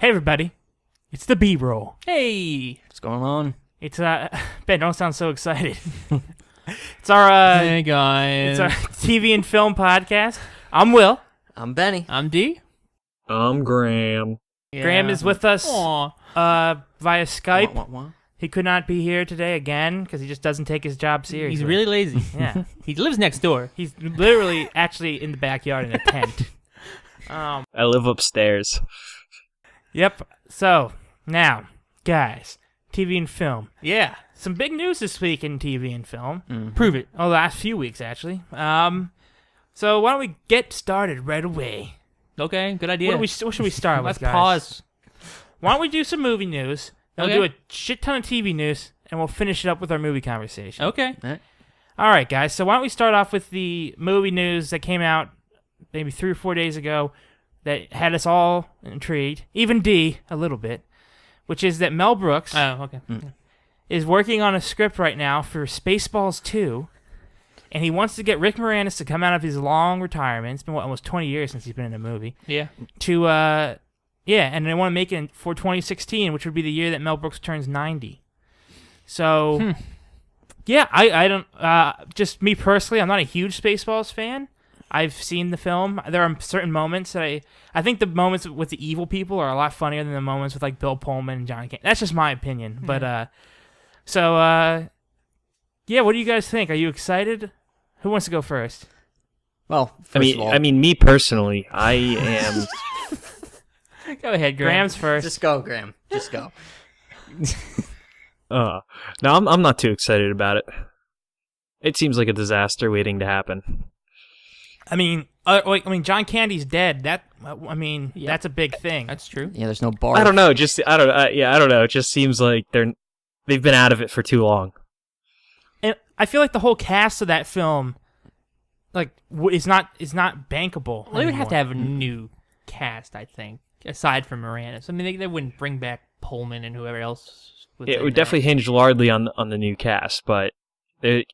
Hey everybody, it's the B-roll. Hey, what's going on? It's Ben, don't sound so excited. It's our hey guys. it's our TV and film podcast. I'm Will. I'm Benny. I'm D. I'm Graham. Yeah. Graham is with us Aw. via Skype. Wah. He could not be here today again because he just doesn't take his job seriously. He's really lazy. Yeah. He lives next door. He's literally actually in the backyard in a tent. I live upstairs. Yep. So now, guys, TV and film. Yeah. Some big news this week in TV and film. Mm-hmm. Prove it. Oh, the last few weeks actually. So why don't we get started right away? Okay, good idea. What should we start with, Let's guys? pause. Why don't we do some movie news? Then Okay. we'll do a shit ton of TV news, and we'll finish it up with our movie conversation. Okay. All right, guys. So why don't we start off with the movie news that came out maybe 3 or 4 days ago that had us all intrigued, even D a little bit, which is that Mel Brooks Oh, okay. is working on a script right now for Spaceballs 2, and he wants to get Rick Moranis to come out of his long retirement. It's been almost 20 years since he's been in a movie. Yeah. And they want to make it for 2016, which would be the year that Mel Brooks turns 90. So, yeah, I don't, just me personally, I'm not a huge Spaceballs fan. I've seen the film. There are certain moments that I think the moments with the evil people are a lot funnier than the moments with like Bill Pullman and Johnny Cash. That's just my opinion. But, yeah, what do you guys think? Are you excited? Who wants to go first? Well, first of all, I mean, me personally, I am. Go ahead, Graham. Graham's first. just go, Graham. Just go. No, I'm not too excited about it. It seems like a disaster waiting to happen. I mean, John Candy's dead. That's a big thing. That's true. Yeah, there's no bar. I don't know. I don't know. It just seems like they've been out of it for too long. And I feel like the whole cast of that film, like, is not bankable. Well, they would have to anymore. have a new cast, I think, aside from Moranis. I mean, they wouldn't bring back Pullman and whoever else. It would definitely hinge largely on the new cast, but I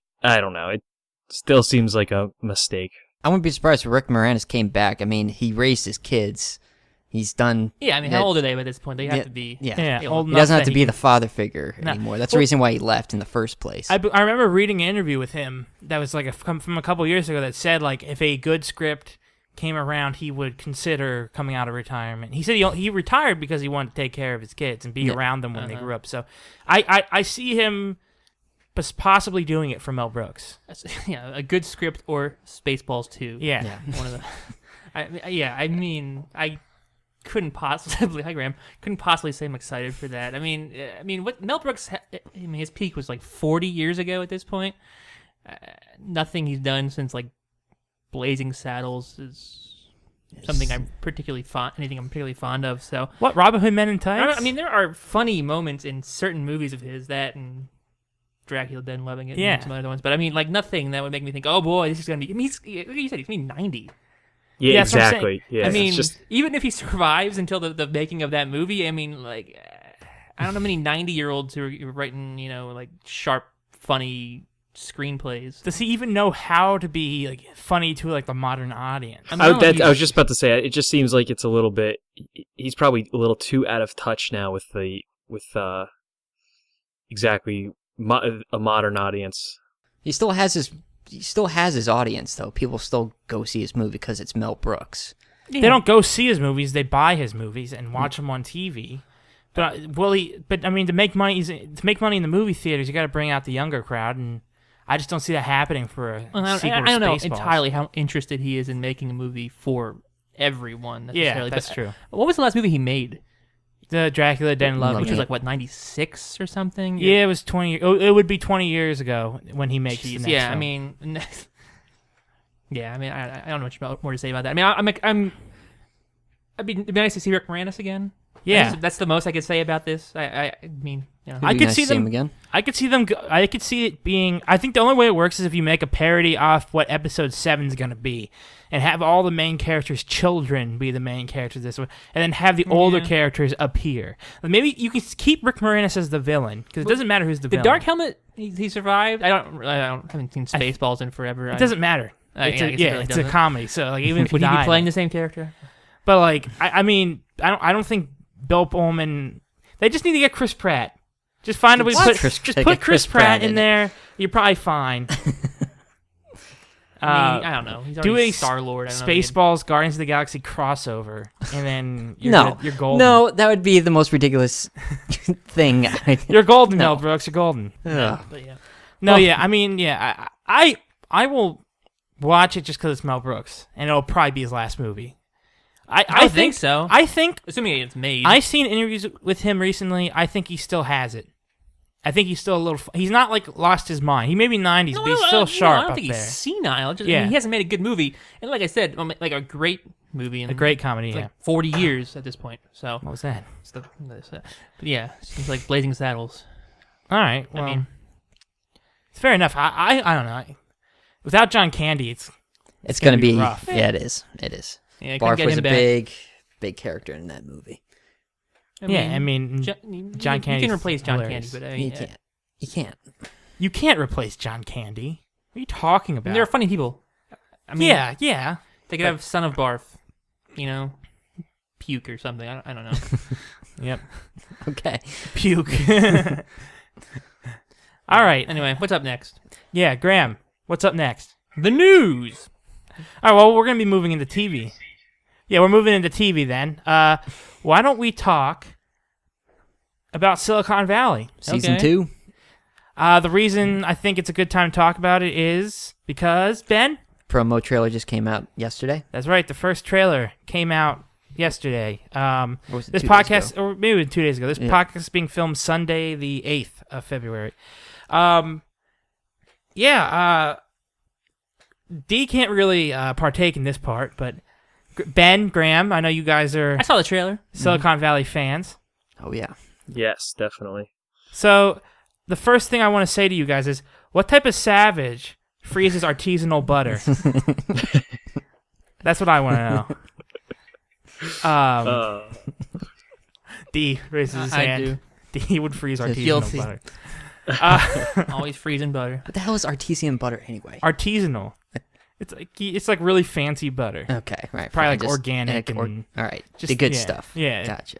don't know. It still seems like a mistake. I wouldn't be surprised if Rick Moranis came back. I mean, he raised his kids. He's done. Yeah, I mean, how old are they at this point? They have to be. Yeah. old He enough doesn't have that to be the father figure No. anymore. That's the reason why he left in the first place. I remember reading an interview with him that was like from a couple years ago that said like if a good script came around, he would consider coming out of retirement. He said he retired because he wanted to take care of his kids and be around them when they grew up. So I see him possibly doing it for Mel Brooks. Yeah, a good script or Spaceballs 2. Yeah. One of the. I mean, I couldn't possibly. Hi, Graham. Couldn't possibly say I'm excited for that. I mean, what Mel Brooks? His peak was like 40 years ago at this point. Nothing he's done since like Blazing Saddles is something I'm particularly fond. Anything I'm particularly fond of. So What, Robin Hood Men in Tights? I mean, there are funny moments in certain movies of his, that and Dracula Dead and Loving It, Yeah. and some other ones. But I mean, like nothing that would make me think, oh boy, this is gonna be. I mean, you said he's gonna be 90. Yeah, Yeah, that's what I'm exactly. Yeah, I mean, it's just even if he survives until the making of that movie, I mean, like, I don't know how many 90-year-olds who are writing, like sharp, funny screenplays. Does he even know how to be like funny to like the modern audience? I mean, I was just about to say, it just seems like it's a little bit. He's probably a little too out of touch now with exactly a modern audience. He still has his audience, though. People still go see his movie because it's Mel Brooks. They don't go see his movies; they buy his movies and watch them on TV. But But I mean, to make money in the movie theaters, you got to bring out the younger crowd, and I just don't see that happening for a I sequel to don't know Spaceballs. entirely how interested he is in making a movie for everyone. Yeah, necessarily, that's but, true. What was the last movie he made? The Dracula Dead and Loving Which It. was like what, 96 or something? Yeah, it was 20. It would be 20 years ago when he makes the Jeez, next yeah, film. I mean, yeah, I mean, I don't know much more to say about that. I mean, it'd be nice to see Rick Moranis again. Yeah. That's the most I could say about this. I mean, I It'd be could nice see to see them him again. I could see them. I could see it being. I think the only way it works is if you make a parody off what Episode 7 is going to be, and have all the main characters' children be the main characters this one, and then have the older characters appear. Maybe you could keep Rick Moranis as the villain because it doesn't matter who's the the villain. Dark Helmet, he survived. I haven't seen Spaceballs in forever. It doesn't matter. I guess it really it's a doesn't. comedy. So like even if Would he be died, playing the same character? But like I mean I don't think Bill Pullman. They just need to get Chris Pratt. Just find a way to What? put Chris Pratt in there. You're probably fine. I don't know. He's do already a Star-Lord. Spaceballs Guardians of the Galaxy crossover, and then you're golden. No, that would be the most ridiculous thing. You're golden, No. Mel Brooks. You're golden. Ugh. But yeah. No, Well- yeah. I mean, yeah. I will watch it just because it's Mel Brooks, and it'll probably be his last movie. I think so. I think Assuming it's made. I've seen interviews with him recently. I think he still has it. I think he's still a little. He's not like lost his mind. He may be 90s, but he's still sharp I don't up think there. he's senile. Just, I Yeah. mean, he hasn't made a good movie, and like I said, like a great movie in A great comedy. like Yeah. 40 years at this point. So, What was that? it's but yeah, seems like Blazing Saddles. All right. Well, I mean, it's fair enough. I don't know. Without John Candy, It's gonna be rough. Yeah, it is. It is. yeah, couldn't Barf get was him a back. big character in that movie. I mean, John John You Candy's can replace John hilarious. Candy, but I mean, You can't. You can't. you can't replace John Candy. What are you talking about? they're funny people. I mean, yeah. they could have Son of Barf, puke or something. I don't know. Yep. Okay. Puke. All right. Anyway, what's up next? Yeah, Graham. What's up next? The news. All right. Well, we're gonna be moving into TV. Yeah, we're moving into TV then. Why don't we talk about Silicon Valley? Season Okay. 2. The reason I think it's a good time to talk about it is because, Ben, Promo trailer just came out yesterday. that's right, the first trailer came out yesterday. Or was it This 2 days podcast, ago? or maybe 2 days ago, this Yeah. podcast is being filmed Sunday, the 8th of February. D can't really partake in this part, but Ben, Graham, I know you guys are I saw the trailer. Silicon Valley fans. Oh yeah. Yes, definitely. So the first thing I want to say to you guys is, what type of savage freezes artisanal butter? That's what I want to know. D raises his I hand. D would freeze artisanal Guilty. butter. Always freezing butter. What the hell is artesian butter anyway? Artisanal. It's like really fancy butter. Okay, right. Probably fine, like organic and all right, just- the good yeah, stuff. yeah. Gotcha.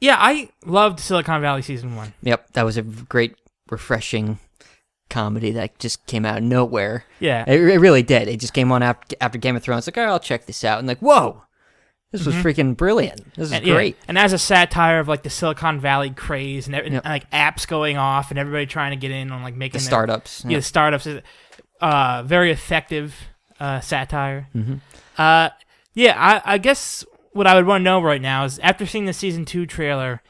Yeah, I loved Silicon Valley season 1. Yep, that was a great, refreshing comedy that just came out of nowhere. Yeah. It really did. It just came on after Game of Thrones. Like, all right, I'll check this out. And like, whoa, this was freaking brilliant. This is And, yeah, great. and as a satire of like the Silicon Valley craze and Yep. like apps going off and everybody trying to get in on like making The their- startups. Yeah, the startups. Very effective satire. Mhm. I guess what I would want to know right now is, after seeing the season 2 trailer,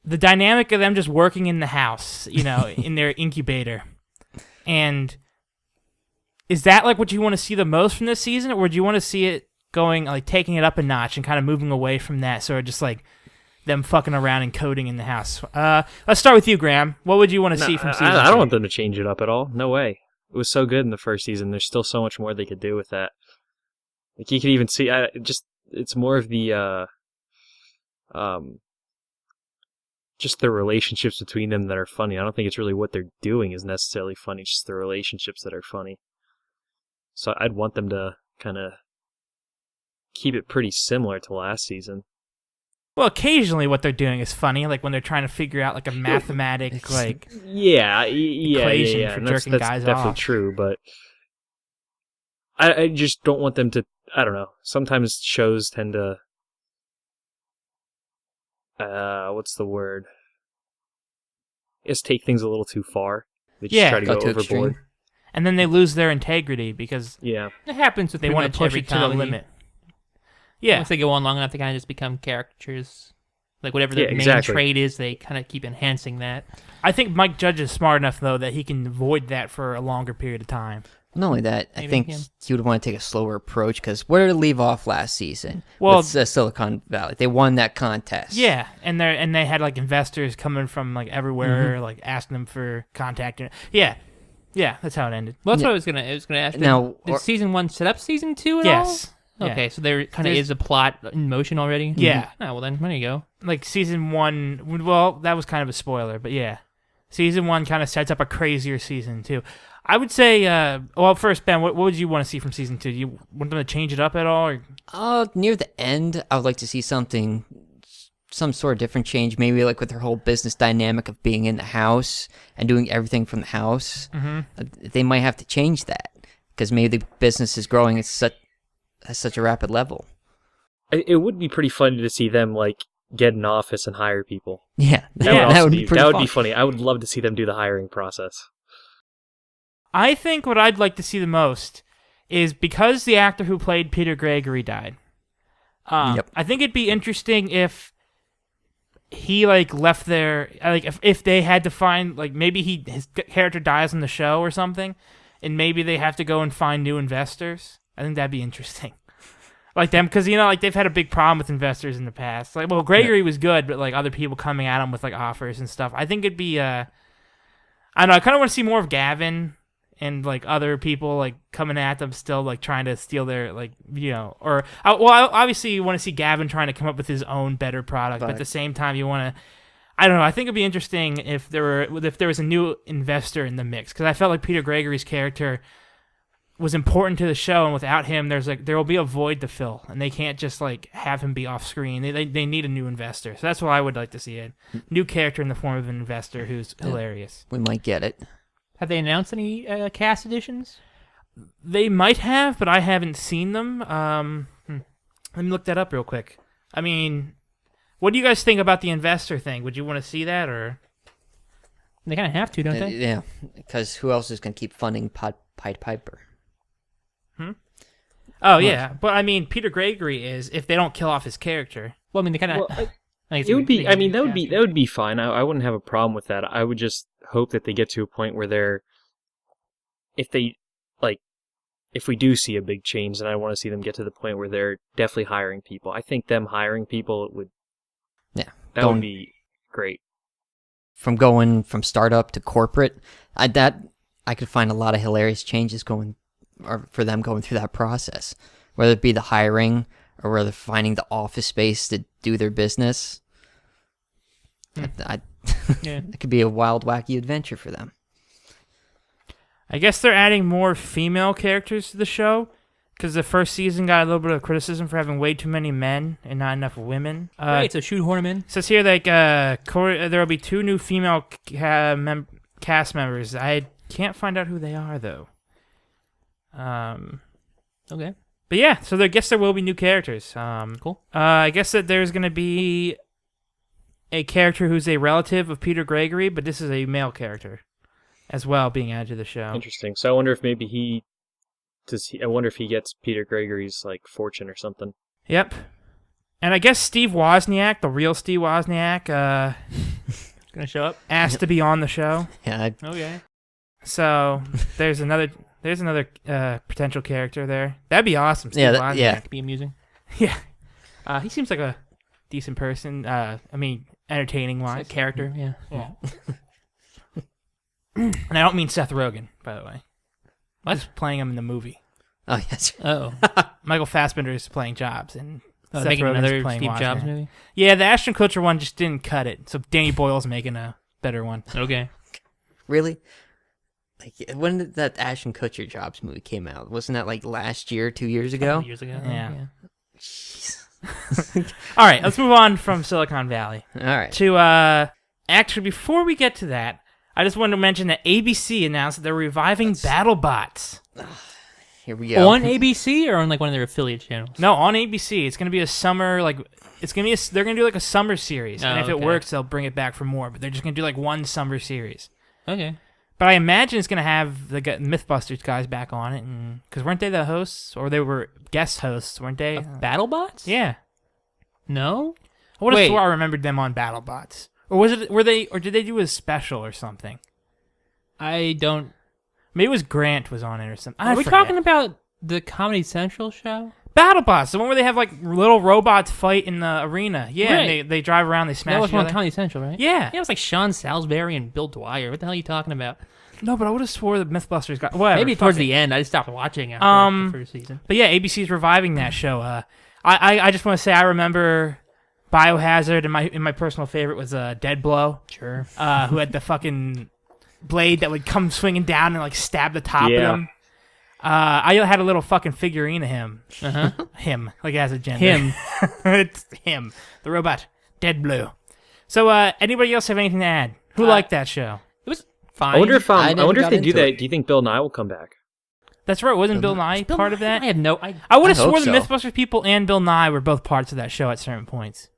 the dynamic of them just working in the house, in their incubator, and is that like what you want to see the most from this season, or do you want to see it going like taking it up a notch and kind of moving away from that, sort of just like them fucking around and coding in the house? Let's start with you, Graham. What would you want to see from season 2? I don't want them to change it up at all. No way. It was so good in the first season. There's still so much more they could do with that. Like, you could even see, it's more of the, just the relationships between them that are funny. I don't think it's really what they're doing is necessarily funny, it's just the relationships that are funny. So I'd want them to kind of keep it pretty similar to last season. Well, occasionally what they're doing is funny, like when they're trying to figure out like a mathematic like equation for and jerking that's guys definitely off. true, but I just don't want them to, I don't know, sometimes shows tend to, what's the word? Just take things a little too far. They just Yeah, try to go go too overboard. extreme. and then they lose their integrity because Yeah. It happens with they pretty want much to push every it to the comedy. limit. Yeah, Once they go on long enough, they kind of just become caricatures. Like whatever their Yeah, main exactly. trait is, they kind of keep enhancing that. I think Mike Judge is smart enough though that he can avoid that for a longer period of time. Not only that, I Maybe, think yeah. you would want to take a slower approach because where did it leave off last season? Well- with Silicon Valley, they won that contest. Yeah, and they had like investors coming from like everywhere, like asking them for contact. Yeah, that's how it ended. Well, that's Yeah. what I was gonna ask. Now, Did season 1 set up season 2 at Yes. all? Yeah. Okay, so there kind of There's- is a plot in motion already. Yeah. Oh, well then there you go. Like season 1. Well, that was kind of a spoiler, but yeah. Season 1 kind of sets up a crazier season 2. I would say, well, first, Ben, what would you want to see from Season 2? Do you want them to change it up at all? Or? Near the end, I would like to see some sort of different change, maybe like with their whole business dynamic of being in the house and doing everything from the house. They might have to change that because maybe the business is growing at such a rapid level. It would be pretty funny to see them like get an office and hire people. Yeah, That would be pretty That would fun. be funny. I would love to see them do the hiring process. I think what I'd like to see the most is because the actor who played Peter Gregory died. Yep. I think it'd be interesting if he like left there, like if they had to find like maybe his character dies in the show or something, and maybe they have to go and find new investors. I think that'd be interesting. Like them, because like they've had a big problem with investors in the past. Like, well, Gregory was good, but like other people coming at him with like offers and stuff. I think it'd be, I don't know. I kind of want to see more of Gavin and like other people like coming at them still, like trying to steal their like or obviously you want to see Gavin trying to come up with his own better product, but at the same time you want to. I don't know. I think it'd be interesting if there was a new investor in the mix, because I felt like Peter Gregory's character was important to the show, and without him, there will be a void to fill, and they can't just like have him be off screen. They need a new investor, so that's what I would like to see: a new character in the form of an investor who's hilarious. We might get it. Have they announced any cast additions? They might have, but I haven't seen them. Let me look that up real quick. I mean, what do you guys think about the investor thing? Would you want to see that, or? They kind of have to, don't they? Yeah, because who else is going to keep funding Pied Piper? Oh yeah, but I mean, Peter Gregory is if they don't kill off his character. Well, I mean, they kind of. Well, it would be. I mean, that would be fine. I wouldn't have a problem with that. I would just hope that they get to a point where if we do see a big change, then I want to see them get to the point where they're definitely hiring people. I think them hiring people would would be great. From going from startup to corporate, I could find a lot of hilarious changes for them going through that process, whether it be the hiring or whether finding the office space to do their business. It could be a wild, wacky adventure for them. I guess they're adding more female characters to the show, because the first season got a little bit of criticism for having way too many men and not enough women. Right, so shoehorn them in. It says here like there will be 2 new female cast members. I can't find out who they are though. Okay. But yeah, so I guess there will be new characters. Cool. I guess that there's going to be a character who's a relative of Peter Gregory, but this is a male character as well being added to the show. Interesting. So I wonder if maybe I wonder if he gets Peter Gregory's like fortune or something. Yep. And I guess Steve Wozniak, the real Steve Wozniak, Gonna show up. asked to be on the show. Yeah, Okay. So there's another potential character there. That'd be awesome. Steve Wozniak. yeah. Could be amusing. Yeah. He seems like a decent person. I mean, entertaining wise. Character, yeah. And I don't mean Seth Rogen, by the way. Just playing him in the movie. Oh yes. Oh. Michael Fassbender is playing Jobs, and Seth making Rogen's another playing Steve Wozniak. Jobs movie? Yeah, the Ashton Kutcher one just didn't cut it, so Danny Boyle's making a better one. Okay. Really? Like, when did that Ashton Kutcher Jobs movie came out? Wasn't that like last year, 2 years ago? Years ago. Yeah. Jeez. All right, let's move on from Silicon Valley All right. to actually, before we get to that, I just wanted to mention that ABC announced that they're reviving BattleBots. Here we go. On ABC or on like one of their affiliate channels? No, on ABC. It's gonna be a summer they're gonna do like a summer series, and if it okay. works, they'll bring it back for more. But they're just gonna do like one summer series. Okay. But I imagine it's gonna have the MythBusters guys back on it, because weren't they the hosts, or they were guest hosts, weren't they? BattleBots? Yeah. No? I would have Wait. swore I remembered them on BattleBots, or did they do a special or something? I don't. Maybe it was Grant was on it or something. Are we talking about the Comedy Central show? BattleBots, the one where they have like little robots fight in the arena. Yeah, Right. and they drive around, they smash That was each on other. Comedy Central, right? Yeah. Yeah, it was like Sean Salisbury and Bill Dwyer. What the hell are you talking about? No, but I would have swore the MythBusters got whatever. Maybe fuck towards it. the end. I just stopped watching after the first season. But yeah, ABC's reviving that show. I just want to say I remember Biohazard, and my personal favorite was Dead Blow. Sure. Who had the fucking blade that would come swinging down and like stab the top Yeah. of them. I had a little fucking figurine of him. Him, like as a gender. Him. It's him, the robot, Dead Blue. So, anybody else have anything to add? Who liked that show? It was fine. I wonder if I I never wonder if got they do into that. it. Do you think Bill Nye will come back? That's right. Wasn't Bill Nye Bill part of Nye? that? I have no. I would have I hope swore the so. Mythbusters people and Bill Nye were both parts of that show at certain points.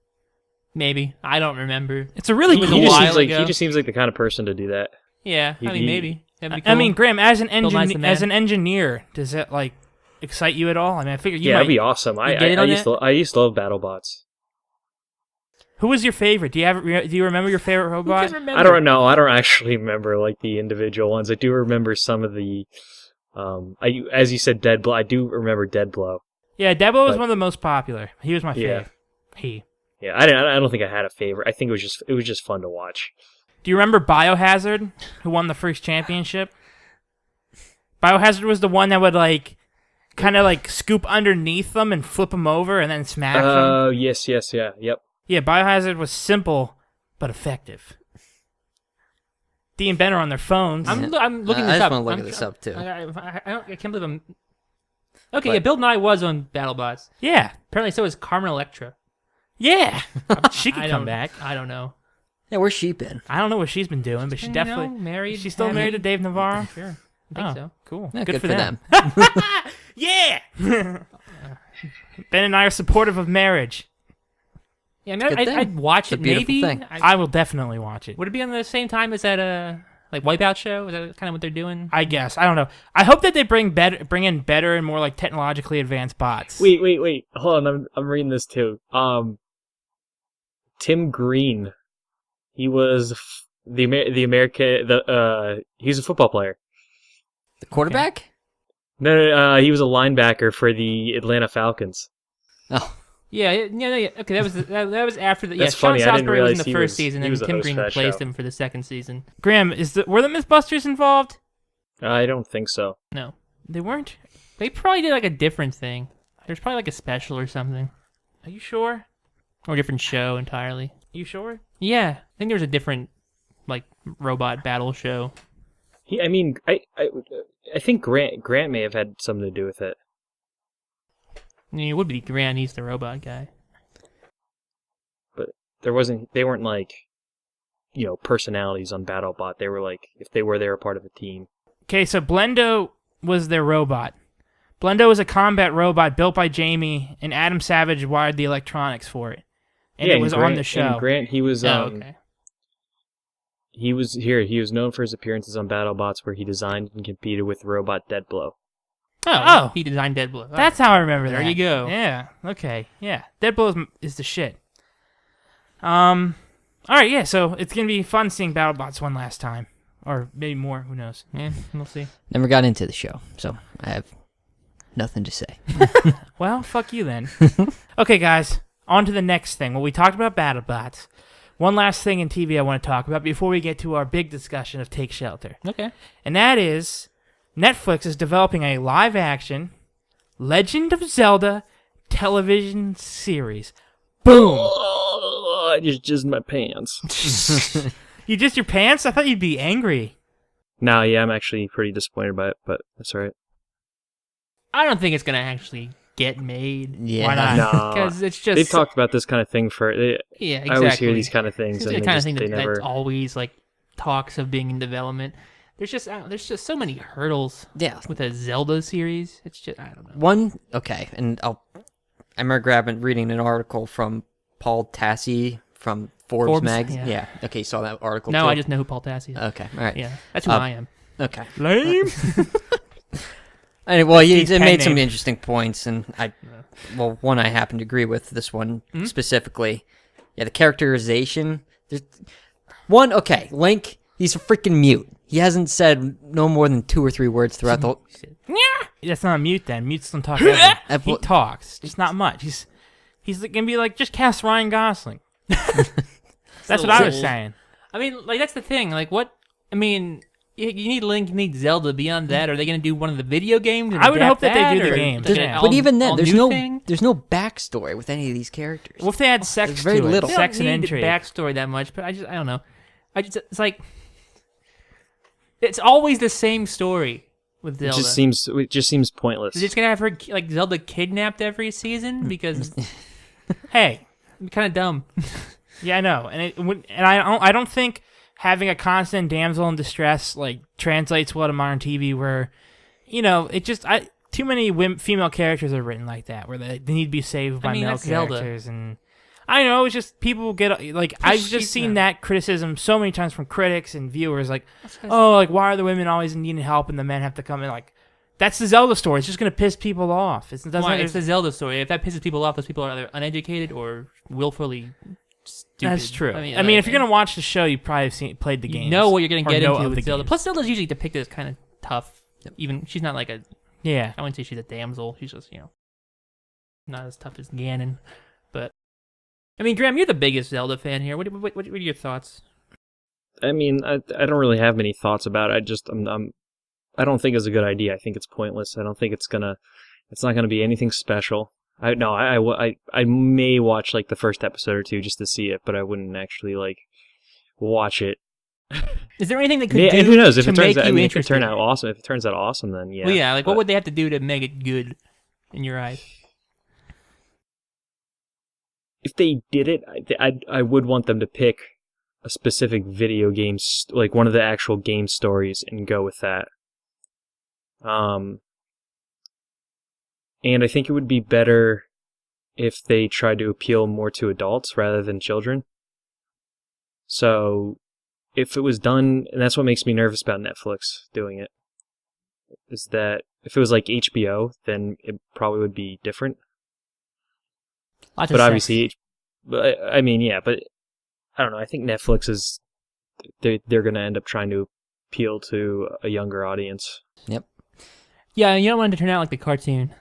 Maybe. I don't remember. It's a really It was cool. a while ago. He just seems like the kind of person to do that. Yeah, I mean, He- maybe. That'd be I cool. mean, Graham, as an Bill Nye's the man. engineer, does that like excite you at all? I mean, I figure you Yeah, might. that'd be awesome. I get in on used that? to I used to love BattleBots. Who was your favorite? Do you remember your favorite Who robot? can remember? I don't know. I don't actually remember like the individual ones. I do remember some of the. As you said, Dead Blow. I do remember Dead Blow. Yeah, Debo was But- one of the most popular. He was my Yeah. fave. Yeah, I don't think I had a favorite. I think it was just fun to watch. Do you remember Biohazard, who won the first championship? Biohazard was the one that would like, kind of like scoop underneath them and flip them over and then smash them. Oh yes, yeah, yep. Yeah, Biohazard was simple but effective. D and Ben are on their phones. I'm looking I this just up. wanna look I'm- at this up, too. I can't believe I'm. Okay, But- yeah, Bill Nye was on BattleBots. Yeah, Apparently, so is Carmen Electra. yeah. She I could come don't- back. I don't know. Yeah, where's she been? I don't know what she's been doing, but she You definitely know, married. she's still married to Dave Navarro. Sure, I think Oh, so. cool. Yeah, good for them. them. Yeah. Ben and I are supportive of marriage. Yeah, I It's a mean, good thing. I'd watch It's a it. beautiful Maybe. thing. I will definitely watch it. Would it be on the same time as that like Wipeout show? Is that kind of what they're doing? I guess. I don't know. I hope that they bring in better and more like technologically advanced bots. Wait. Hold on, I'm reading this too. Tim Green, he was he's a football player. The quarterback? No, he was a linebacker for the Atlanta Falcons. Oh, Yeah. Okay, that was after the. That's yeah, Sean funny, I didn't Salisbury was in realize the he first was- season, he and was the Tim host Green for that replaced show. him for the second season. Graham, were the Mythbusters involved? I don't think so. No, They weren't. they probably did like a different thing. There's probably like a special or something, Are you sure? or a different show entirely. You sure? Yeah, I think there was a different like robot battle show. I think Grant may have had something to do with it. I mean, it would be Grant. He's the robot guy. But they weren't like, personalities on BattleBot. They were like, if they were a part of a team. Okay, so Blendo was their robot. Blendo was a combat robot built by Jamie, and Adam Savage wired the electronics for it. And it was on the show. And Grant, he was Okay. he was known for his appearances on BattleBots where he designed and competed with robot Dead Blow. Oh, he designed Dead Blow. That's how I remember that. There you go. Yeah. Okay. Yeah. Dead Blow is the shit. All right. Yeah. So it's gonna be fun seeing BattleBots one last time, or maybe more. Who knows? Yeah, we'll see. never got into the show, so I have nothing to say. Well, fuck you then. Okay, guys. On to the next thing. Well, we talked about BattleBots. One last thing in TV I want to talk about before we get to our big discussion of Take Shelter. Okay. And that is Netflix is developing a live-action Legend of Zelda television series. Boom! Oh, I just jizzed my pants. You just your pants? I thought you'd be angry. No, yeah, I'm actually pretty disappointed by it, but that's alright. I don't think it's gonna actually get made. Yeah. Why not? No, Because it's just they've talked about this kind of thing yeah, exactly. I always hear these kind of things, It's and the they, kind just, of thing they never. that's always like talks of being in development. There's just so many hurdles Yeah. with a Zelda series. It's just I don't know. And I remember reading an article from Paul Tassi from Forbes Mag. yeah. Okay, you saw that article No, too? I just know who Paul Tassi is. Okay, all right. Yeah, that's who I am. Okay. Lame. Anyway, well, Steve's it pen made some name. interesting points, and one I happen to agree with, this one specifically. Yeah, the characterization. Okay, Link, he's a freaking mute. He hasn't said no more than 2 or 3 words throughout the whole... That's not a mute then. Mutes don't talk ever. He well- talks, just not much. He's gonna be like, just cast Ryan Gosling. That's what I was saying. I mean, like that's the thing. Like what? I mean, You need Link, you need Zelda. Beyond that, are they going to do one of the video games? and I would adapt hope that they do the or games. is it Yeah. all- But even then, all there's new no thing? backstory with any of these characters. Well, if they had sex There's very to little. it, They sex don't and need the intrigue. backstory that much, but I don't know. It's like it's always the same story with Zelda. It just seems pointless. They're just gonna have her like Zelda kidnapped every season because Hey, kind of dumb. yeah, I know, and I don't think having a constant damsel in distress like translates well to modern TV, where it just too many female characters are written like that, where they need to be saved by male that's Zelda. characters, and I know it's just people get like I've just she's seen not- that criticism so many times from critics and viewers, like, oh, like why are the women always needing help and the men have to come in? Like, that's the Zelda story. It's just gonna piss people off. It doesn't. It's the Zelda story. If that pisses people off, those people are either uneducated or willfully stupid. That's true. I I mean, if you're gonna watch the show, you probably have played the you games. know what you're gonna or get know into of with the Zelda. games. Plus, Zelda's usually depicted as kind of tough. Even she's not like a. Yeah. I wouldn't say she's a damsel. She's just not as tough as Ganon. But I mean, Graham, you're the biggest Zelda fan here. What are your thoughts? I mean, I don't really have many thoughts about it. I don't think it's a good idea. I think it's pointless. I don't think it's not gonna be anything special. I may watch like the first episode or two just to see it, but I wouldn't actually like watch it. Is there anything they could And do who knows if to it turns make out? I you mean, if it interested? turns out awesome, then yeah. Well, yeah. Like, what but- would they have to do to make it good in your eyes? if they did it, I would want them to pick a specific video game, like one of the actual game stories, and go with that. And I think it would be better if they tried to appeal more to adults rather than children. So, if it was done, and that's what makes me nervous about Netflix doing it, is that if it was like HBO, then it probably would be different. Lots of But sex. obviously, I mean, yeah, but I don't know. I think Netflix is they're going to end up trying to appeal to a younger audience. Yeah, you don't want it to turn out like the cartoon.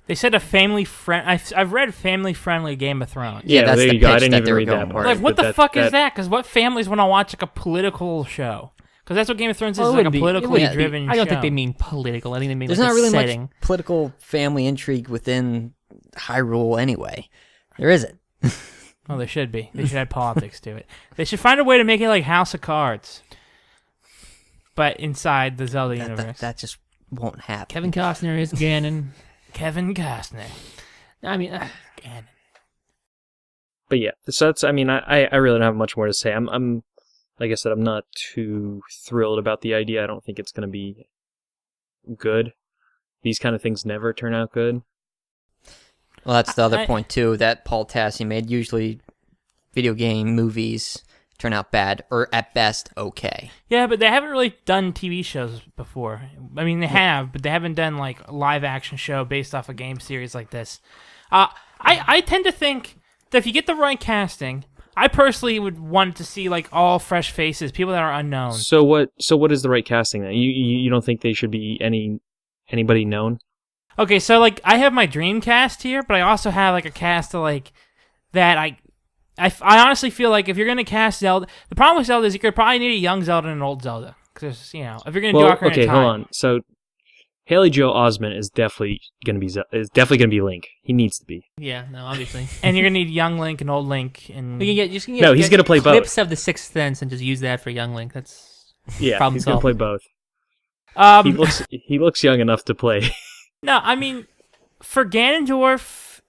They said a family friend. I've read family friendly Game of Thrones. Yeah, that's there the you go. I pitch didn't that even they were read that going part. Like, what but the fuck is that? Because what families want to watch like a political show? Because that's what Game of Thrones is, Well, it like a wouldn't be- it politically wouldn't be- driven I don't show. think they mean political. I think they mean There's like not a really setting. much political family intrigue within Hyrule anyway. There isn't. Oh, there should be. They should add politics to it. They should find a way to make it like House of Cards, but inside the Zelda universe. That just won't happen. Kevin Costner is Ganon. Kevin Costner. I mean, Ganon. But yeah, so that's. I mean, I really don't have much more to say. I'm like I said, I'm not too thrilled about the idea. I don't think it's going to be good. These kind of things never turn out good. Well, that's the other I- point too that Paul Tassi made. Usually, video game movies turn out bad, or at best, okay. Yeah, but they haven't really done TV shows before. I mean, they have, but they haven't done like a live action show based off a game series like this. I tend to think that if you get the right casting, I personally would want to see like all fresh faces, people that are unknown. So what is the right casting then? You don't think they should be anybody known? Okay, so like I have my dream cast here, but I also have like a cast of like that I honestly feel like if you're gonna cast Zelda, the problem with Zelda is you could probably need a young Zelda and an old Zelda, because if you're gonna do Ocarina okay, of Time. hold on. So Haley Joel Osment is definitely gonna be Link. He needs to be. yeah, no, obviously. And you're gonna need young Link and old Link, and We can get, No, he's gonna play both. clips of the Sixth Sense and just use that for Young Link. That's Yeah, Problem he's gonna solved. play both. He looks young enough to play. no, I mean for Ganondorf.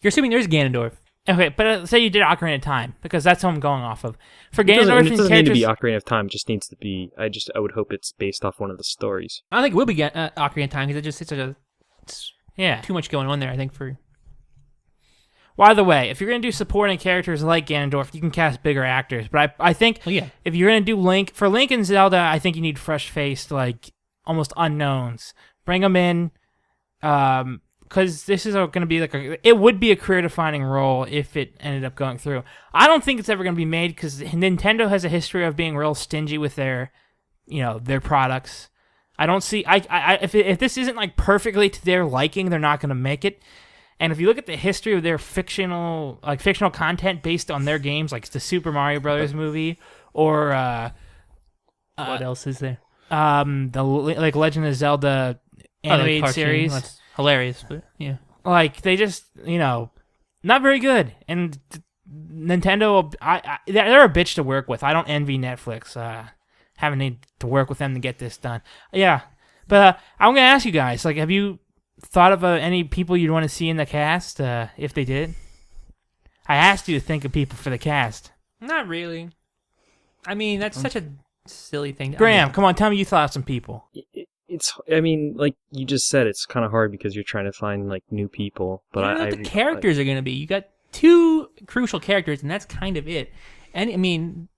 you're assuming there's Ganondorf. Okay, but say you did Ocarina of Time, because that's what I'm going off of. For It doesn't, Ganondorf it and doesn't need to characters, be Ocarina of Time. It just needs to be. I would hope it's based off one of the stories. I don't think it will be Ocarina of Time because it's yeah. too much going on there. I think for Well, either way, if you're gonna do supporting characters like Ganondorf, you can cast bigger actors. But I think well, yeah. if you're gonna do Link for Link and Zelda, I think you need fresh faced, like almost unknowns. Bring them in, because this is going to be it would be a career defining role if it ended up going through. I don't think it's ever going to be made because Nintendo has a history of being real stingy with their products. I don't see if this isn't like perfectly to their liking, they're not going to make it. And if you look at the history of their fictional content based on their games, like the Super Mario Brothers movie, or What else is there? the like Legend of Zelda animated cartoon. series. That's hilarious, but yeah. Like they just, not very good. And Nintendo, they're a bitch to work with. I don't envy Netflix having to work with them to get this done. Yeah, but I'm gonna ask you guys, like, have you thought of any people you'd want to see in the cast if they did? I asked you to think of people for the cast. Not really. I mean, that's such a silly thing. Graham, come on, tell me you thought of some people. I mean, like you just said, it's kind of hard because you're trying to find like new people. But I don't know what the characters are going to be. You got two crucial characters, and that's kind of it. And I mean,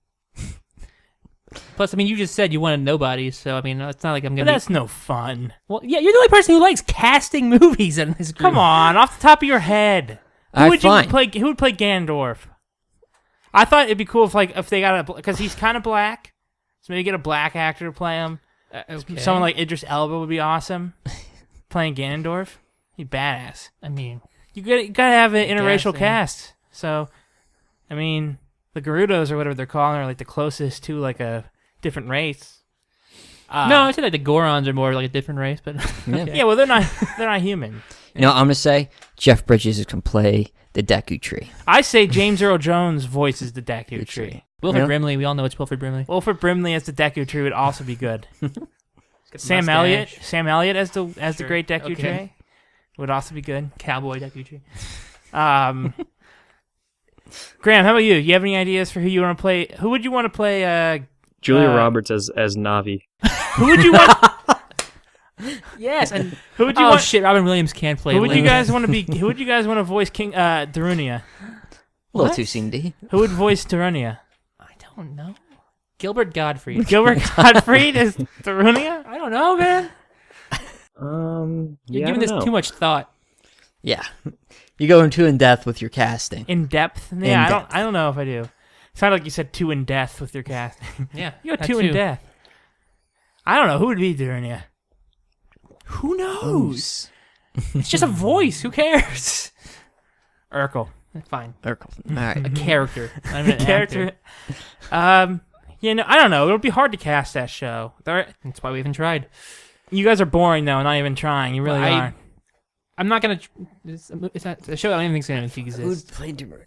plus, I mean, you just said you wanted nobody, so I mean, it's not like I'm going to. That's no fun. Well, yeah, you're the only person who likes casting movies in this group. Come on, off the top of your head, who would play Ganondorf? I thought it'd be cool if they got because he's kind of black, so maybe get a black actor to play him. Okay. Someone like Idris Elba would be awesome playing Ganondorf. He'd be badass. I mean, You gotta have an interracial yeah. cast. So, I mean, the Gerudos or whatever they're calling are like the closest to like a different race. no, I said like the Gorons are more like a different race, but okay. Yeah, well they're not human. You know what I'm gonna say? Jeff Bridges can play the Deku Tree. I say James Earl Jones voices the Deku Tree. Wilford Yeah. Brimley, we all know it's Wilford Brimley. Wilford Brimley as the Deku Tree would also be good. Sam Mustache. Elliott as the Sure. great Deku Okay. Tree would also be good. Cowboy Deku Tree. Graham, how about you? You have any ideas for who you want to play? Who would you want to play? Julia Roberts as Navi. Who would you want? Yes, and Who would you oh want? shit, Robin Williams can't play. Who would you Link. guys want to be? Who would you guys want to voice King Darunia? A little What? too soon, D. Who would voice Darunia? I don't know. Gilbert Gottfried. Gilbert Gottfried as Darunia? I don't know, man. You're Yeah, giving I this don't know. too much thought. Yeah, you go too in depth with your casting. In depth? Yeah, I don't know if I do. It sounded like you said too in depth with your casting. Yeah, You got that too in too. depth. I don't know who would be Darunia. Who knows? It's just a voice. Who cares? Urkel. Fine. Urkel. All right. A character. Not even an Character. actor. I don't know. It would be hard to cast that show. That's why we even tried. You guys are boring though, not even trying. You really are. I'm not gonna. It's not a show. I don't even think's gonna exist. play Darunia?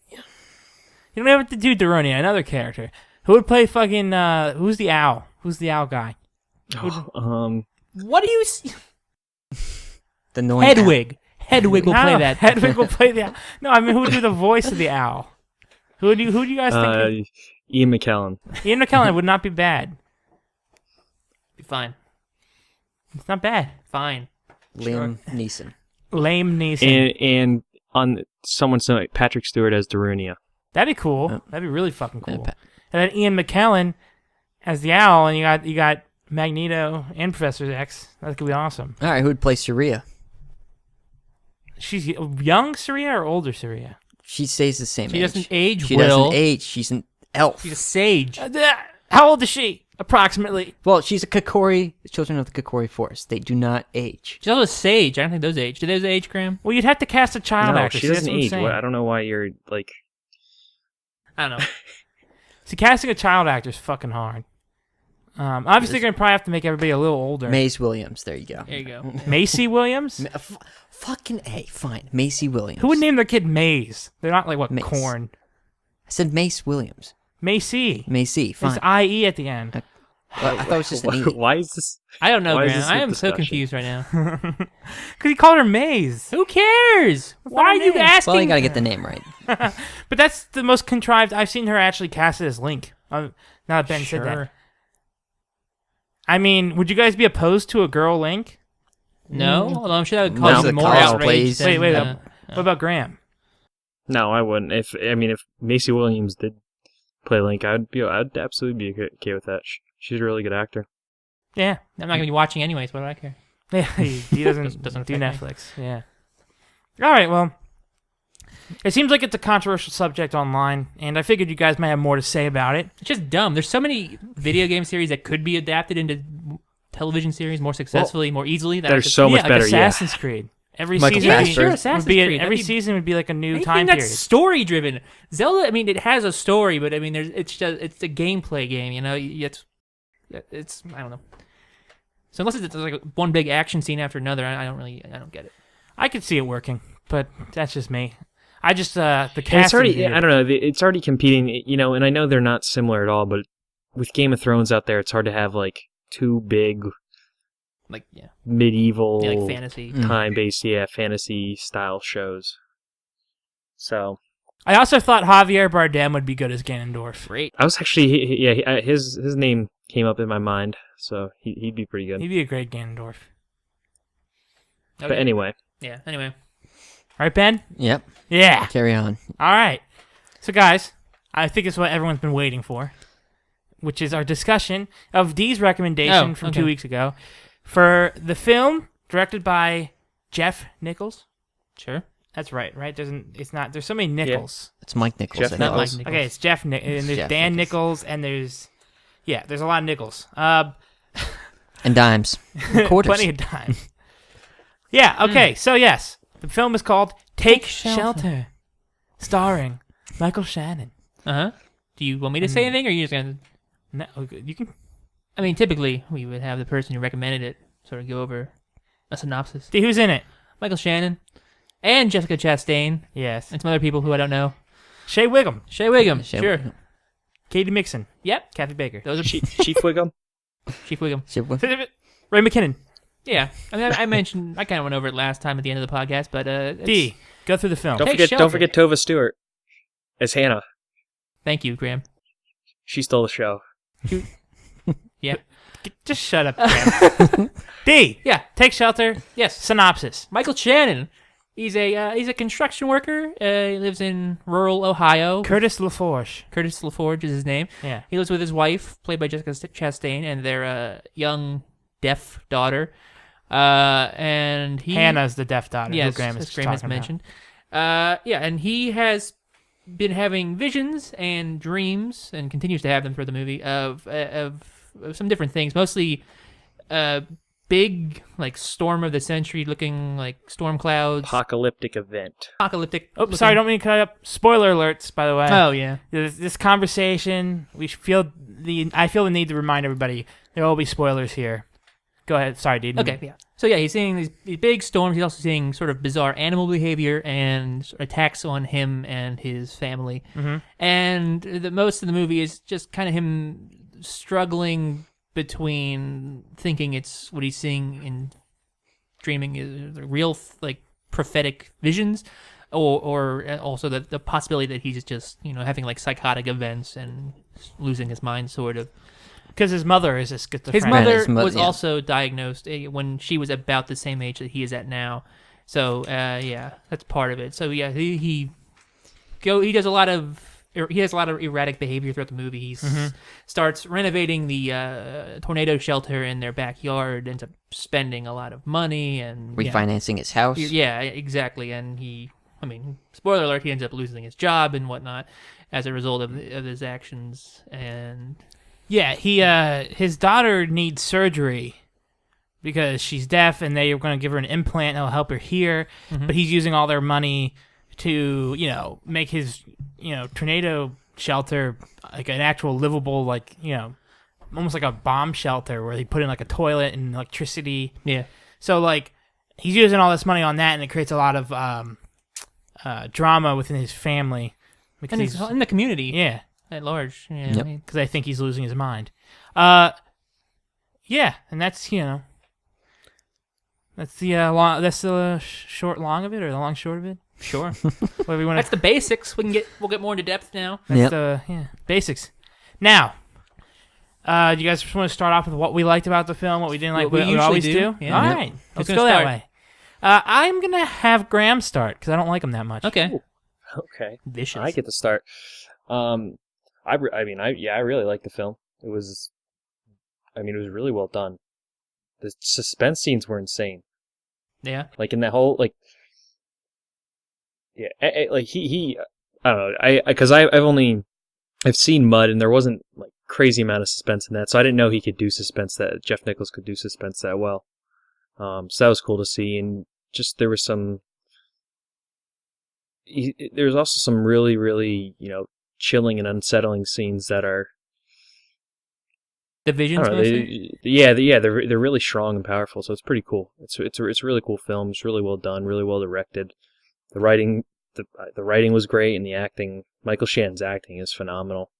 You don't have to do Darunia, another character. Who would play fucking? Who's the owl? Who's the owl guy? What do you? The annoying Hedwig. Hedwig will play that. Hedwig will play the owl. No, I mean who would do the voice of the owl? Who do you guys think? Ian McKellen. Ian McKellen would not be bad. Fine. It's not bad. Fine. Liam Neeson. Lame Neeson. And on someone like Patrick Stewart as Darunia. That'd be cool. Yeah. That'd be really fucking cool. Yeah, And then Ian McKellen as the owl, and you got Magneto and Professor X. That could be awesome. All right, who would play Saria? She's young Saria or older Saria? She stays the same She age. doesn't age. She Will. doesn't age. She's an elf. She's a sage. How old is she? Approximately. Well, she's a Kokori, children of the Kokori Forest. They do not age. She's also a sage. I don't think those age. Do those age, Graham? Well, you'd have to cast a child No, actress. she See, that's doesn't what I'm age. saying. I don't know why you're like. I don't know. See, casting a child actor is fucking hard. Obviously, you're gonna probably have to make everybody a little older. Mace Williams. There you go. There you go. Macy Williams. Fucking A. Fine. Macy Williams. Who would name their kid Maze? They're not like what Mace. corn. I said Mace Williams. Macy. Macy. Fine. It's IE at the end. Well, I thought it was just an E. Why is this? I don't know, Why is Graham. this I a am so discussion? confused right now. Because he called her Maze. Who cares? Why are you name? asking? Well, you gotta get the name right. But that's the most contrived. I've seen her actually cast it as Link. Now that Ben said that. Sure. I mean, would you guys be opposed to a girl Link? No, although I'm sure that would No, cause the more cosplays. outrage. than, Wait. uh, What about Graham? No, I wouldn't. If Macy Williams did play Link, I'd absolutely be okay with that. She's a really good actor. Yeah. I'm not gonna be watching anyways. What do I care? Yeah, he doesn't, Doesn't do affect me. Netflix. Yeah. All right, well, it seems like it's a controversial subject online, and I figured you guys might have more to say about it. It's just dumb. There's so many video game series that could be adapted into television series more successfully, more easily. That are so much like better. Yeah. Assassin's Creed. Every Michael season Yeah, Fassbender. sure, would Assassin's be Creed. every That'd be- season would be like a new Anything time that's period. story driven. Zelda, I mean, it has a story, but I mean, it's a gameplay game. You know, it's I don't know. So unless it's like one big action scene after another, I don't get it. I could see it working, but that's just me. I just the And cast. it's already, I don't know, it's already competing, and I know they're not similar at all, but with Game of Thrones out there, it's hard to have like two big Like medieval like fantasy. time-based, fantasy style shows. So I also thought Javier Bardem would be good as Ganondorf. Great. I was actually, his name came up in my mind, so he'd be pretty good. He'd be a great Ganondorf. But anyway, Yeah. Anyway. Right, Ben? Yep. Yeah. Carry on. All right. So, guys, I think it's what everyone's been waiting for, which is our discussion of Dee's recommendation from 2 weeks ago for the film directed by Jeff Nichols. Sure. That's right? There's so many Nichols. It's Mike Nichols. Jeff I Not know. Mike Nichols. Okay, it's Jeff and there's Jeff Dan Nichols. Nichols, and there's a lot of Nichols. And dimes. Quarters. Plenty of time. Yeah, okay, so yes. The film is called Take Shelter, starring Michael Shannon. Uh-huh. Do you want me to say anything, or are you just gonna? No, you can. I mean, typically we would have the person who recommended it sort of go over a synopsis. See who's in it. Michael Shannon and Jessica Chastain Yes. and some other people who I don't know. Shea Wiggum, Shea Wiggum, Shea sure. Wiggum. Katie Mixon, Yep. Kathy Baker, Those are Chief Wiggum. Chief Wiggum. Shea Wiggum. Ray McKinnon. Yeah. I mean, I mentioned, I kind of went over it last time at the end of the podcast, but D, go through the film. Don't Take forget Shelter. Tova Stewart as Hannah. Thank you, Graham. She stole the show. Yeah. Just shut up, Graham. D, Yeah. Take Shelter, Yes. synopsis. Michael Shannon. He's a construction worker. He lives in rural Ohio. Curtis LaForge. Curtis LaForge is his name. Yeah. He lives with his wife, played by Jessica Chastain, and their young deaf daughter. And he Hannah's the deaf daughter. yes, who Graham as is Graham has talking about. mentioned. And he has been having visions and dreams, and continues to have them through the movie of some different things, mostly big, like storm of the century looking like storm clouds, Apocalyptic event. apocalyptic. Oh, sorry, don't mean to cut up. Spoiler alerts, by the way. Oh yeah. This conversation, I feel the need to remind everybody there will be spoilers here. Go ahead. Sorry, dude. Okay, yeah. So yeah, he's seeing these big storms. He's also seeing sort of bizarre animal behavior and sort of attacks on him and his family. Mm-hmm. And the most of the movie is just kind of him struggling between thinking it's what he's seeing in dreaming is real, like prophetic visions, or also the possibility that he's just having like psychotic events and losing his mind, sort of. Because his mother is a schizophrenic. His mother His mo- was yeah. also diagnosed when she was about the same age that he is at now. So yeah, that's part of it. So yeah, he has a lot of erratic behavior throughout the movie. He starts renovating the tornado shelter in their backyard, ends up spending a lot of money and Refinancing his house. Yeah, exactly. And spoiler alert, he ends up losing his job and whatnot as a result of his actions. And Yeah, his daughter needs surgery because she's deaf, and they are going to give her an implant that'll help her hear. But he's using all their money to, make his, tornado shelter like an actual livable, like, almost like a bomb shelter where they put in like a toilet and electricity. yeah, So like he's using all this money on that, and it creates a lot of drama within his family because and he's in the community yeah. at large. Yeah, Yep. Because I think he's losing his mind. Yeah, and that's that's the long. That's the short long of it, or the long short of it. sure. Whatever you want That's the basics. We'll get more into depth now. That's Yep. the basics. Now, do you guys just want to start off with what we liked about the film, what we didn't like? What we what we usually always do. Yeah. All Yep. right, Who's let's gonna go that start? way. I'm gonna have Graham start because I don't like him that much. Okay. Okay. Vicious. I get to start. I really liked the film. It was really well done. The suspense scenes were insane. Yeah. Like in that whole like he I don't know. Because I've seen Mud, and there wasn't like crazy amount of suspense in that, so I didn't know he could do suspense that Jeff Nichols could do suspense that well. So that was cool to see, and just there was there's also some really, really chilling and unsettling scenes that are The I visions don't know. mostly. They're really strong and powerful. So it's pretty cool. It's a really cool film. It's really well done, really well directed. The writing was great, and the acting. Michael Shannon's acting is phenomenal.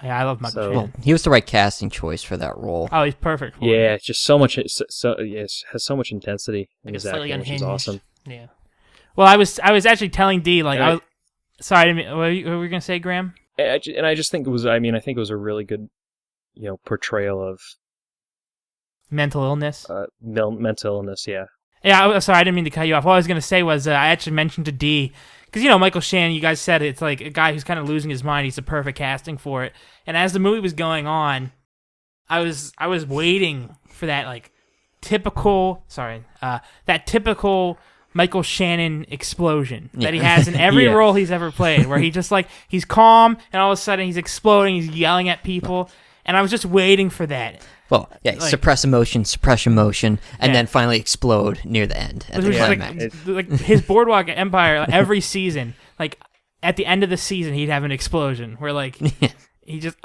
Yeah, I love Michael So- Shannon. Well, he was the right casting choice for that role. Oh, he's perfect. For it. Yeah, it's just so much. It has so much intensity in Like his it's slightly acting, which is unhinged. awesome. Yeah. Well, I was actually telling D like Yeah. I was. Sorry, I didn't mean- what were you gonna say, Graham? And I just think it was. I mean, I think it was a really good, portrayal of Mental illness. mental illness. Yeah. Yeah, I'm sorry, I didn't mean to cut you off. What I was gonna say was I actually mentioned to D because Michael Shannon. You guys said it's like a guy who's kind of losing his mind. He's the perfect casting for it. And as the movie was going on, I was waiting for that typical Michael Shannon explosion that he has in every Yeah. role he's ever played, where he just he's calm and all of a sudden he's exploding, he's yelling at people, and I was just waiting for that. Well, yeah, Like- suppress emotion, and Yeah. then finally explode near the end at It the was just climax. like his Boardwalk Empire every season, at the end of the season he'd have an explosion where he just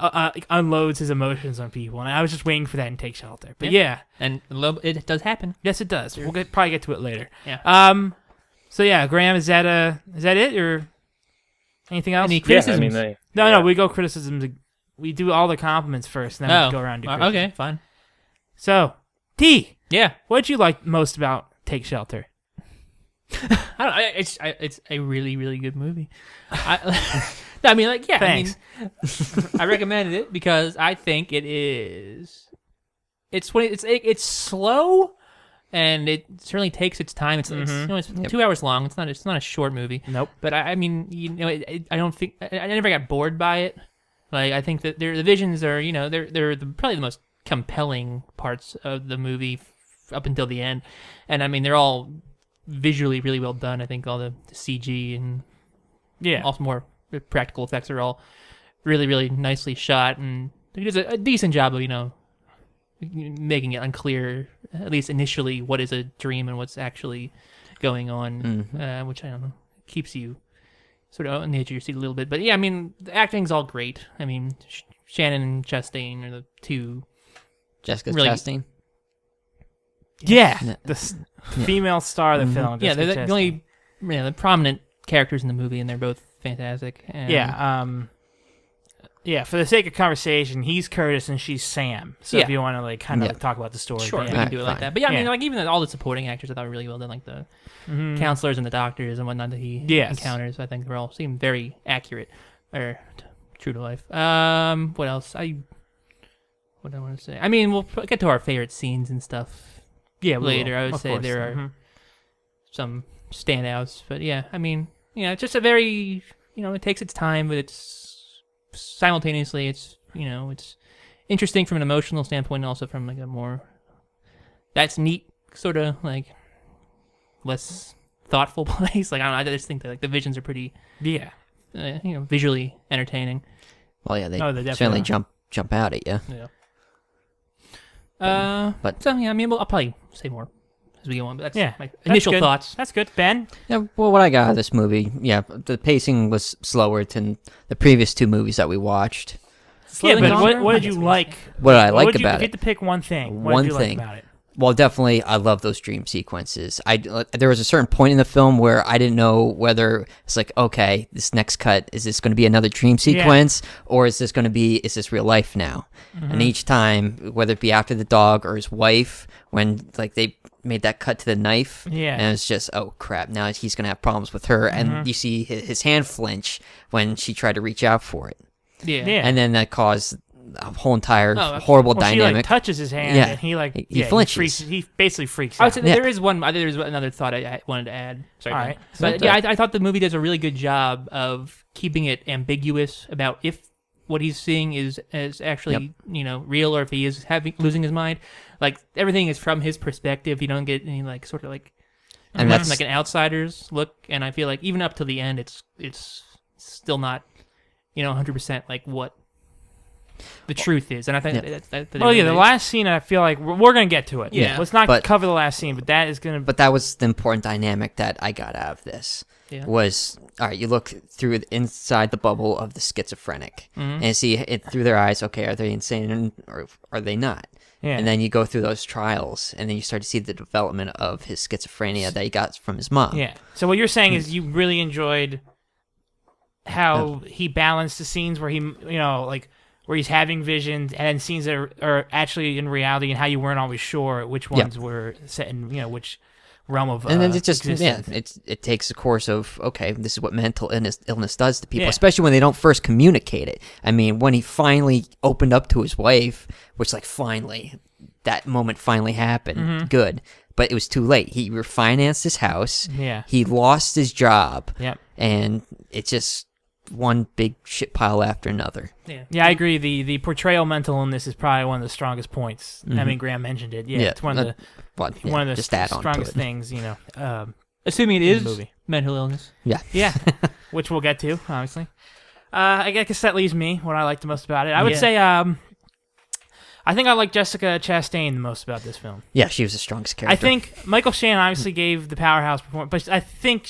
unloads his emotions on people, and I was just waiting for that in Take Shelter. But yeah, And it does happen. yes, it does. We'll probably get to it later. Yeah. So yeah, Graham, is that it or anything else? Any Yeah. I criticisms? mean, No, we go criticisms. We do all the compliments first, and then we go around to criticisms. Okay, fine. So, T, Yeah. what did you like most about Take Shelter? It's a really, really good movie. I mean, Thanks. I recommended it because I think it is. It's slow, and it certainly takes its time. It's it's 2 hours long. It's not a short movie. Nope. But I mean, I don't think I never got bored by it. I think that the visions are they're probably the most compelling parts of the movie up until the end, and I mean they're all visually really well done. I think all the CG and Yeah. also more practical effects are all really, really nicely shot, and it does a decent job of making it unclear, at least initially, what is a dream and what's actually going on, which I don't know keeps you sort of on the edge of your seat a little bit. But yeah, I mean the acting's all great. I mean Shannon and Chastain are the two. Jessica really- Chastain. Yeah. Yeah. The female star of the film. Yeah, Jessica they're the Chastain. only the prominent characters in the movie, and they're both fantastic. And Yeah. For the sake of conversation, he's Curtis and she's Sam. So if Yeah. you want to kind of talk about the story, Sure, but we yeah. can do it like fine. that. But yeah, I mean, Yeah. even all the supporting actors, I thought were really well done, like the counselors and the doctors and whatnot that he Yes. encounters. I think they all seem very accurate or true to life. What else? What do I want to say? I mean, we'll get to our favorite scenes and stuff Yeah, we later. will, I would of say course. there are Mhm. some standouts, but yeah, I mean, it's just a very it takes its time, but it's simultaneously it's interesting from an emotional standpoint, and also from a more that's neat sort of less thoughtful place. I don't know. I just think that the visions are pretty Yeah. visually entertaining. Well, yeah, they No, they definitely certainly are. jump out at you. Yeah. But- so yeah, I mean, I'll probably say more as we go on. But that's my That's initial good. thoughts. That's good. Ben? Yeah, well, what I got out of this movie, yeah, the pacing was slower than the previous two movies that we watched. Yeah, but longer? what did you like? What did I like If you about had to it? pick one thing, what One did you thing. like about it? Well, definitely, I love those dream sequences. There was a certain point in the film where I didn't know whether it's like, okay, this next cut, is this going to be another dream sequence, or is this real life now? And each time, whether it be after the dog or his wife, when they made that cut to the knife, Yeah. and it's just, oh crap, now he's going to have problems with her, and you see his hand flinch when she tried to reach out for it, Yeah. Yeah. and then that caused a whole entire Oh, horrible Well, she dynamic. touches his hand, Yeah. and he He flinches. freaks, he basically freaks I out. would say Yeah. there is one. There is another thought I wanted to add. Sorry, All Ben. right. But yeah, I thought the movie does a really good job of keeping it ambiguous about if what he's seeing is actually real, or if he is losing his mind. Everything is from his perspective. You don't get any sort of And from, that's an outsider's look. And I feel like even up to the end, it's still not 100% what the truth is. And I think that Well, yeah, the last scene, I feel like we're going to get to it. Yeah. Let's not But- cover the last scene, but that is going to... But that was the important dynamic that I got out of this. Yeah. was, all right, you look through inside the bubble of the schizophrenic Mhm. and see it through their eyes, okay, are they insane or are they not? Yeah. And then you go through those trials, and then you start to see the development of his schizophrenia that he got from his mom. Yeah. So what you're saying is you really enjoyed how he balanced the scenes where he, like where he's having visions, and then scenes that are actually in reality, and how you weren't always sure which ones were set in, which realm of And then it just existence. it takes a course of, okay, this is what mental illness does to people, Yeah. especially when they don't first communicate it. I mean, when he finally opened up to his wife, which finally that moment finally happened, good, but it was too late. He refinanced his house. Yeah. He lost his job. Yep. And it's just one big shit pile after another. Yeah. Yeah, I agree. The portrayal of mental illness is probably one of the strongest points. I mean, Graham mentioned it. Yeah, it's one of the just add on to strongest it. things. Assuming it in is the movie. mental illness. Yeah, which we'll get to, obviously. I guess that leaves me what I like the most about it. I would say, I think I like Jessica Chastain the most about this film. Yeah, she was the strongest character. I think Michael Shannon obviously gave the powerhouse performance, but I think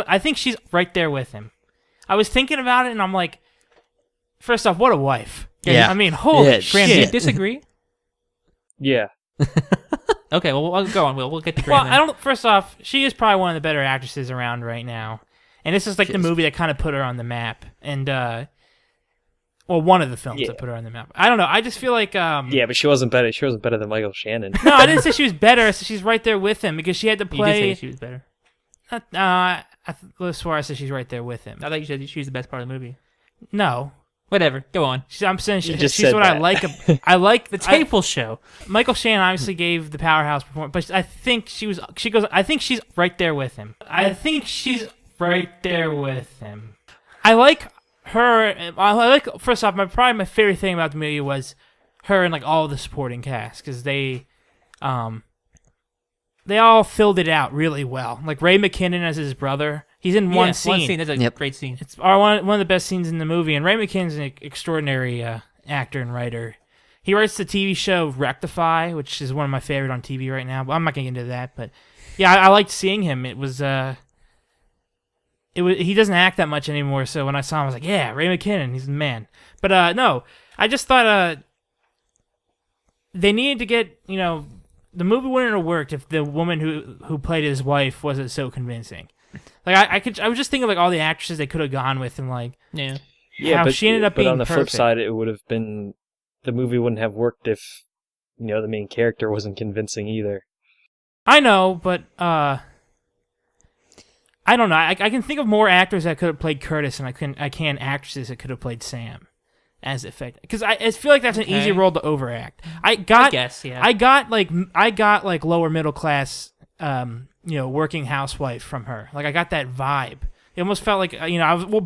I think she's right there with him. I was thinking about it, and I'm like, first off, what a wife. Yeah. I mean, holy Yeah, Graham, do you shit. disagree? Yeah. Okay, well, I'll go on. We'll get to Graham. Well, first off, she is probably one of the better actresses around right now. And this is like the movie that kind of put her on the map. And, one of the films that put her on the map. I don't know. I just feel like, Yeah, but she wasn't better. She wasn't better than Michael Shannon. No, I didn't say she was better. I said she's right there with him because she had to You did play. say she was better. I swear I said she's right there with him. I thought you said she was the best part of the movie. No. Whatever. Go on. I'm saying You just she's said what I that. like. I like The tape will show. Michael Shannon obviously gave the powerhouse performance, but I think I think she's right there with him. I think she's right there with him. I like her. First off, probably my favorite thing about the movie was her and like all the supporting cast because they all filled it out really well. Like Ray McKinnon as his brother. He's in one scene. One scene. That's a great scene. It's one of the best scenes in the movie, and Ray McKinnon's an extraordinary actor and writer. He writes the TV show Rectify, which is one of my favorite on TV right now. But I'm not getting into that. But yeah, I liked seeing him. It was he doesn't act that much anymore. So when I saw him, I was like, yeah, Ray McKinnon, he's the man. But no, I just thought they needed to get the movie wouldn't have worked if the woman who played his wife wasn't so convincing. Like I was just thinking like all the actresses they could have gone with and like Yeah. Yeah, how but she ended up being on the flip perfect. side, it would have been the movie wouldn't have worked if the main character wasn't convincing either. I know, but I don't know. I can think of more actors that could have played Curtis, and I can actresses that could have played Sam as effective. Because I feel like that's an easy role to overact. I guess, yeah. I got like lower middle class, working housewife from her. Like I got that vibe. It almost felt like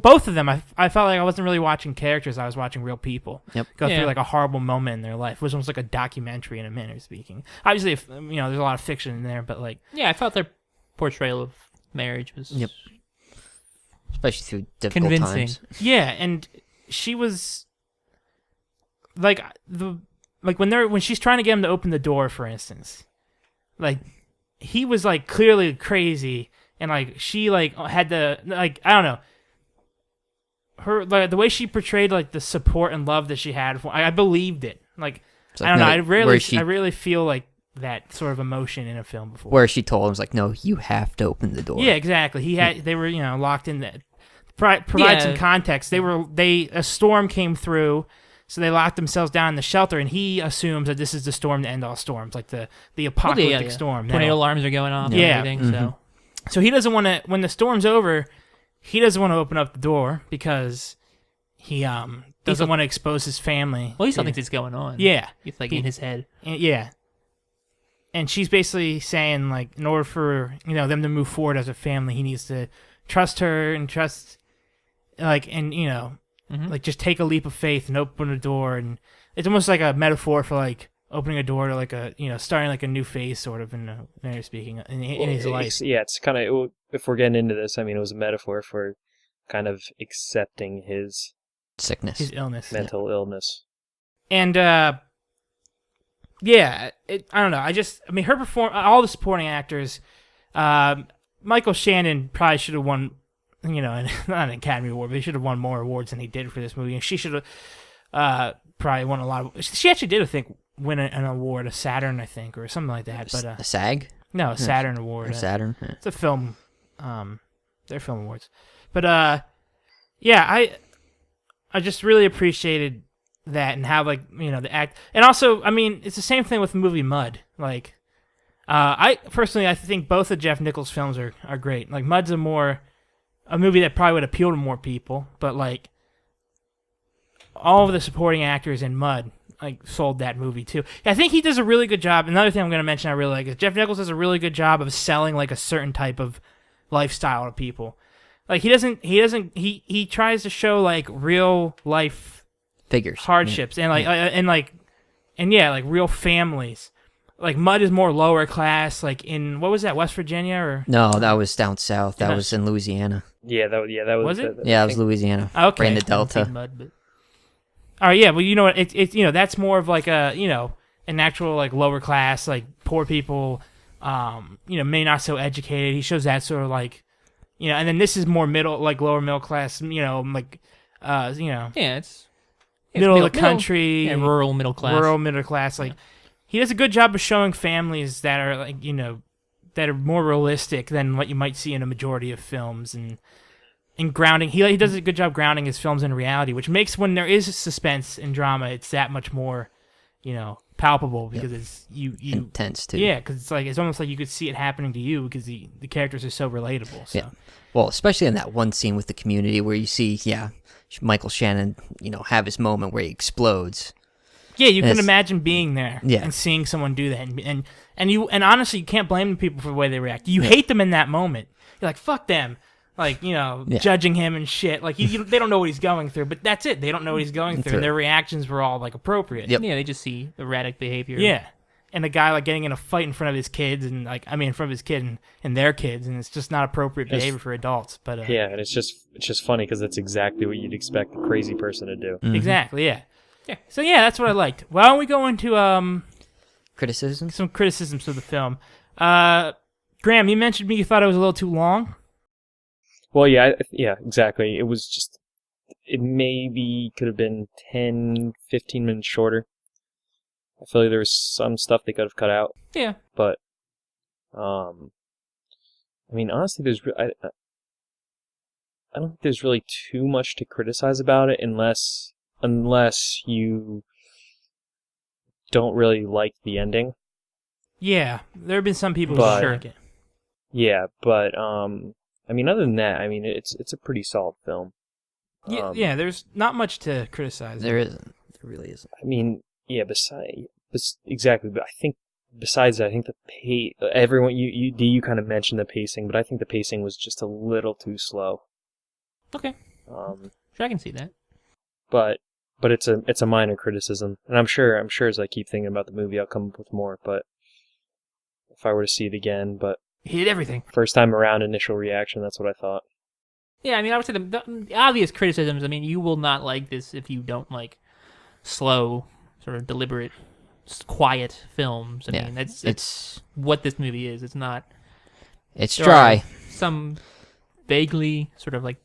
both of them. I felt like I wasn't really watching characters. I was watching real people go through like a horrible moment in their life. It was almost like a documentary in a manner of speaking. Obviously, there's a lot of fiction in there, but like Yeah, I felt their portrayal of marriage was especially through difficult convincing. times. yeah, and she was like when she's trying to get him to open the door, for instance, like he was like clearly crazy. And like she like had the like I don't know her the way she portrayed like the support and love that she had. I believed it. Like It's like, I don't know. no, I rarely feel like that sort of emotion in a film before. where she told him, was like, no, you have to open the door. Yeah, exactly. They were locked in that. Provide some context. A storm came through. So they locked themselves down in the shelter, and he assumes that this is the storm to end all storms, like the apocalyptic storm. Tornado alarms are going off. Yeah. And everything, So he doesn't want to, when the storm's over, he doesn't want to open up the door because he doesn't want to expose his family. Well, he still thinks it's going on. Yeah. It's like in his head. Yeah. And she's basically saying, like, in order for, them to move forward as a family, he needs to trust her and trust, like, and, like, just take a leap of faith and open a door. And it's almost like a metaphor for, like, opening a door to like a starting like a new phase sort of in a manner of speaking in his life. Yeah, it's kind of, if we're getting into this, I mean, it was a metaphor for kind of accepting his Sickness. His illness. mental illness. And I don't know. Her all the supporting actors, Michael Shannon probably should have won, not an Academy Award, but he should have won more awards than he did for this movie. And she should have probably won a lot of. She actually did, I think, win an award, a Saturn, I think, or something like that. But a SAG? no, a Saturn award. Or Saturn? It's a film. They're film awards. But yeah, I just really appreciated that and how the act, and also I mean it's the same thing with the movie Mud. Like, I think both of Jeff Nichols' films are great. Like Mud's a movie that probably would appeal to more people, but like all of the supporting actors in Mud like sold that movie too. I think he does a really good job. Another thing I'm going to mention I really like is Jeff Nichols does a really good job of selling like a certain type of lifestyle to people. Like he tries to show like real life Figures. hardships and like real families. Like Mud is more lower class, like in what was that, West Virginia or No, that was down south. That was in Louisiana. Yeah, that was. Was it? Yeah, it was Louisiana. Okay. Right in the I haven't seen Delta. Mud, but All right, yeah, well, you know what? It's that's more of like an actual like lower class, like poor people, may not so educated. He shows that sort of like, and then this is more middle, like lower middle class, yeah, it's middle of the country, rural middle class. Like he does a good job of showing families that are like that are more realistic than what you might see in a majority of films and grounding. He does a good job grounding his films in reality, which makes when there is suspense and drama, it's that much more, palpable because it's you intense too. Yeah, because it's almost like you could see it happening to you because the characters are so relatable. So. Yeah. Well, especially in that one scene with the community where you see, Michael Shannon, have his moment where he explodes. Yeah, you can imagine being there Yeah. and seeing someone do that, and honestly, you can't blame the people for the way they react. You hate them in that moment. You're like, fuck them. Like, judging him and shit. Like, they don't know what he's going through, but that's it. They don't know what he's going through, and their reactions were all, like, appropriate. Yep. Yeah, they just see erratic behavior. Yeah. And the guy, like, getting in a fight in front of his kids, and, like, in front of his kid and their kids, and it's just not appropriate behavior for adults. But yeah, and it's just funny because that's exactly what you'd expect a crazy person to do. Mm-hmm. Exactly, yeah. Yeah. So, yeah, that's what I liked. Why don't we go into Criticisms? some criticisms of the film? Graham, you mentioned me. You thought it was a little too long. Well, yeah, exactly. It was just, it maybe could have been 10, 15 minutes shorter. I feel like there was some stuff they could have cut out. Yeah. But, honestly, I don't think there's really too much to criticize about it unless you don't really like the ending. Yeah, there have been some people who But- don't like it. Yeah, but, other than that, it's a pretty solid film. Yeah, there's not much to criticize. There isn't. There really isn't. Exactly. But I think besides that, I think everyone you kind of mentioned the pacing, but I think the pacing was just a little too slow. Okay. Sure, I can see that. But it's a minor criticism, and I'm sure as I keep thinking about the movie, I'll come up with more. But if I were to see it again, but He did everything. first time around, initial reaction, that's what I thought. Yeah, I would say the obvious criticisms, you will not like this if you don't like slow, sort of deliberate, quiet films. It's what this movie is. It's not... It's there dry. are some vaguely sort of like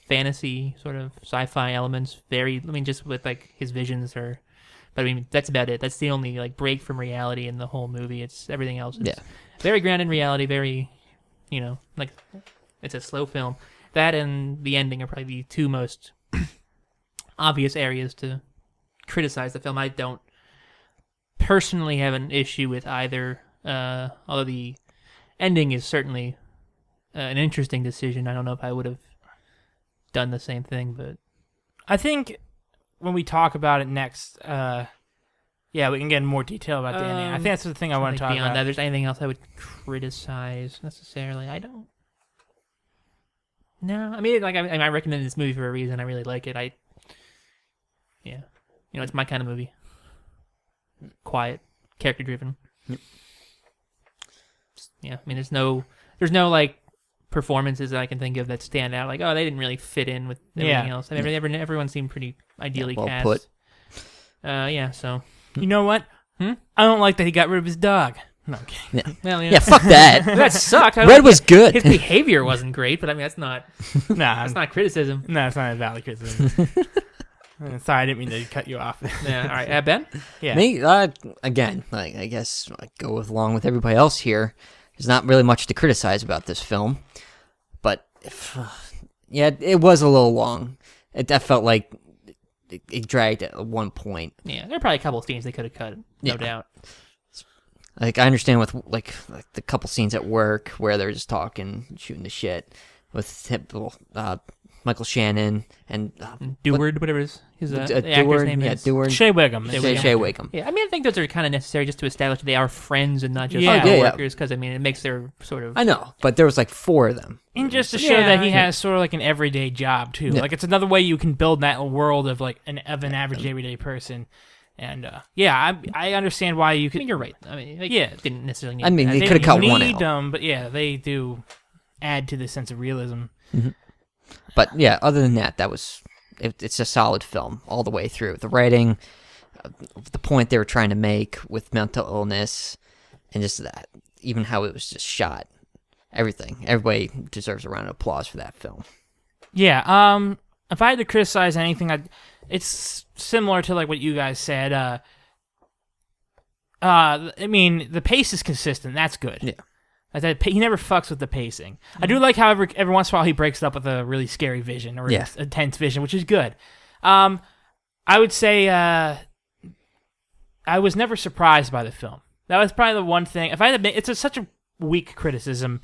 fantasy, sort of sci-fi elements. Just with like his visions are... But that's about it. That's the only like break from reality in the whole movie. It's everything else. It's very grounded in reality, very, like... It's a slow film. That and the ending are probably the two most obvious areas to criticize the film. I don't personally have an issue with either, although the ending is certainly an interesting decision. I don't know if I would have done the same thing, but I think when we talk about it next, we can get in more detail about the ending. I think that's the thing I want to talk beyond about. that, there's anything else I would criticize necessarily. I don't. No, I recommend this movie for a reason. I really like it. It's my kind of movie. Quiet, character driven. Yep. Yeah, there's no like performances that I can think of that stand out. Like, oh, they didn't really fit in with everything else. Everyone seemed pretty ideally well cast. put. So You know what? Hmm? I don't like that he got rid of his dog. No, I'm kidding. Well, Yeah, fuck that. That sucked. I Red don't- was good. His behavior wasn't great, but I mean that's not Nah, that's not criticism. no, it's not a valid criticism. Sorry, I didn't mean to cut you off. Yeah. All right, Ben. Yeah. Me, again, like I guess I go along with everybody else here. There's not really much to criticize about this film, but yeah, it was a little long. I felt like it dragged at one point. Yeah, there are probably a couple of scenes they could have cut, no Yeah. doubt. Like I understand with like the couple scenes at work where they're just talking, shooting the shit with Michael Shannon and Deward, whatever his the actor's Deward, name yeah, is. Deward, Shea Wiggum. Shea Wiggum. Yeah, I mean, I think those are kind of necessary just to establish that they are friends and not just Yeah. Oh, yeah, workers. Because I mean, it makes their sort of I know, but there was like 4 of them. And just to show Yeah, that he yeah. has sort of like an everyday job too. Yeah. Like it's another way you can build that world of like an average everyday person. And yeah, I understand why you I could. mean, you're right. I mean, they Yeah. didn't necessarily need. I mean, that. they They could have cut don't one need out. them, but yeah, they do add to the sense of realism. But yeah, other than that, it's a solid film all the way through. The writing, the point they were trying to make with mental illness, and just that, even how it was just shot, everything. Everybody deserves a round of applause for that film. Yeah. If I had to criticize anything, it's similar to like what you guys said. I mean, the pace is consistent. That's good. Yeah. Like he never fucks with the pacing. I do like how every once in a while he breaks it up with a really scary vision or Yeah. a tense vision, which is good. I would say I was never surprised by the film. That was probably the one thing. If I had to, it's such a weak criticism,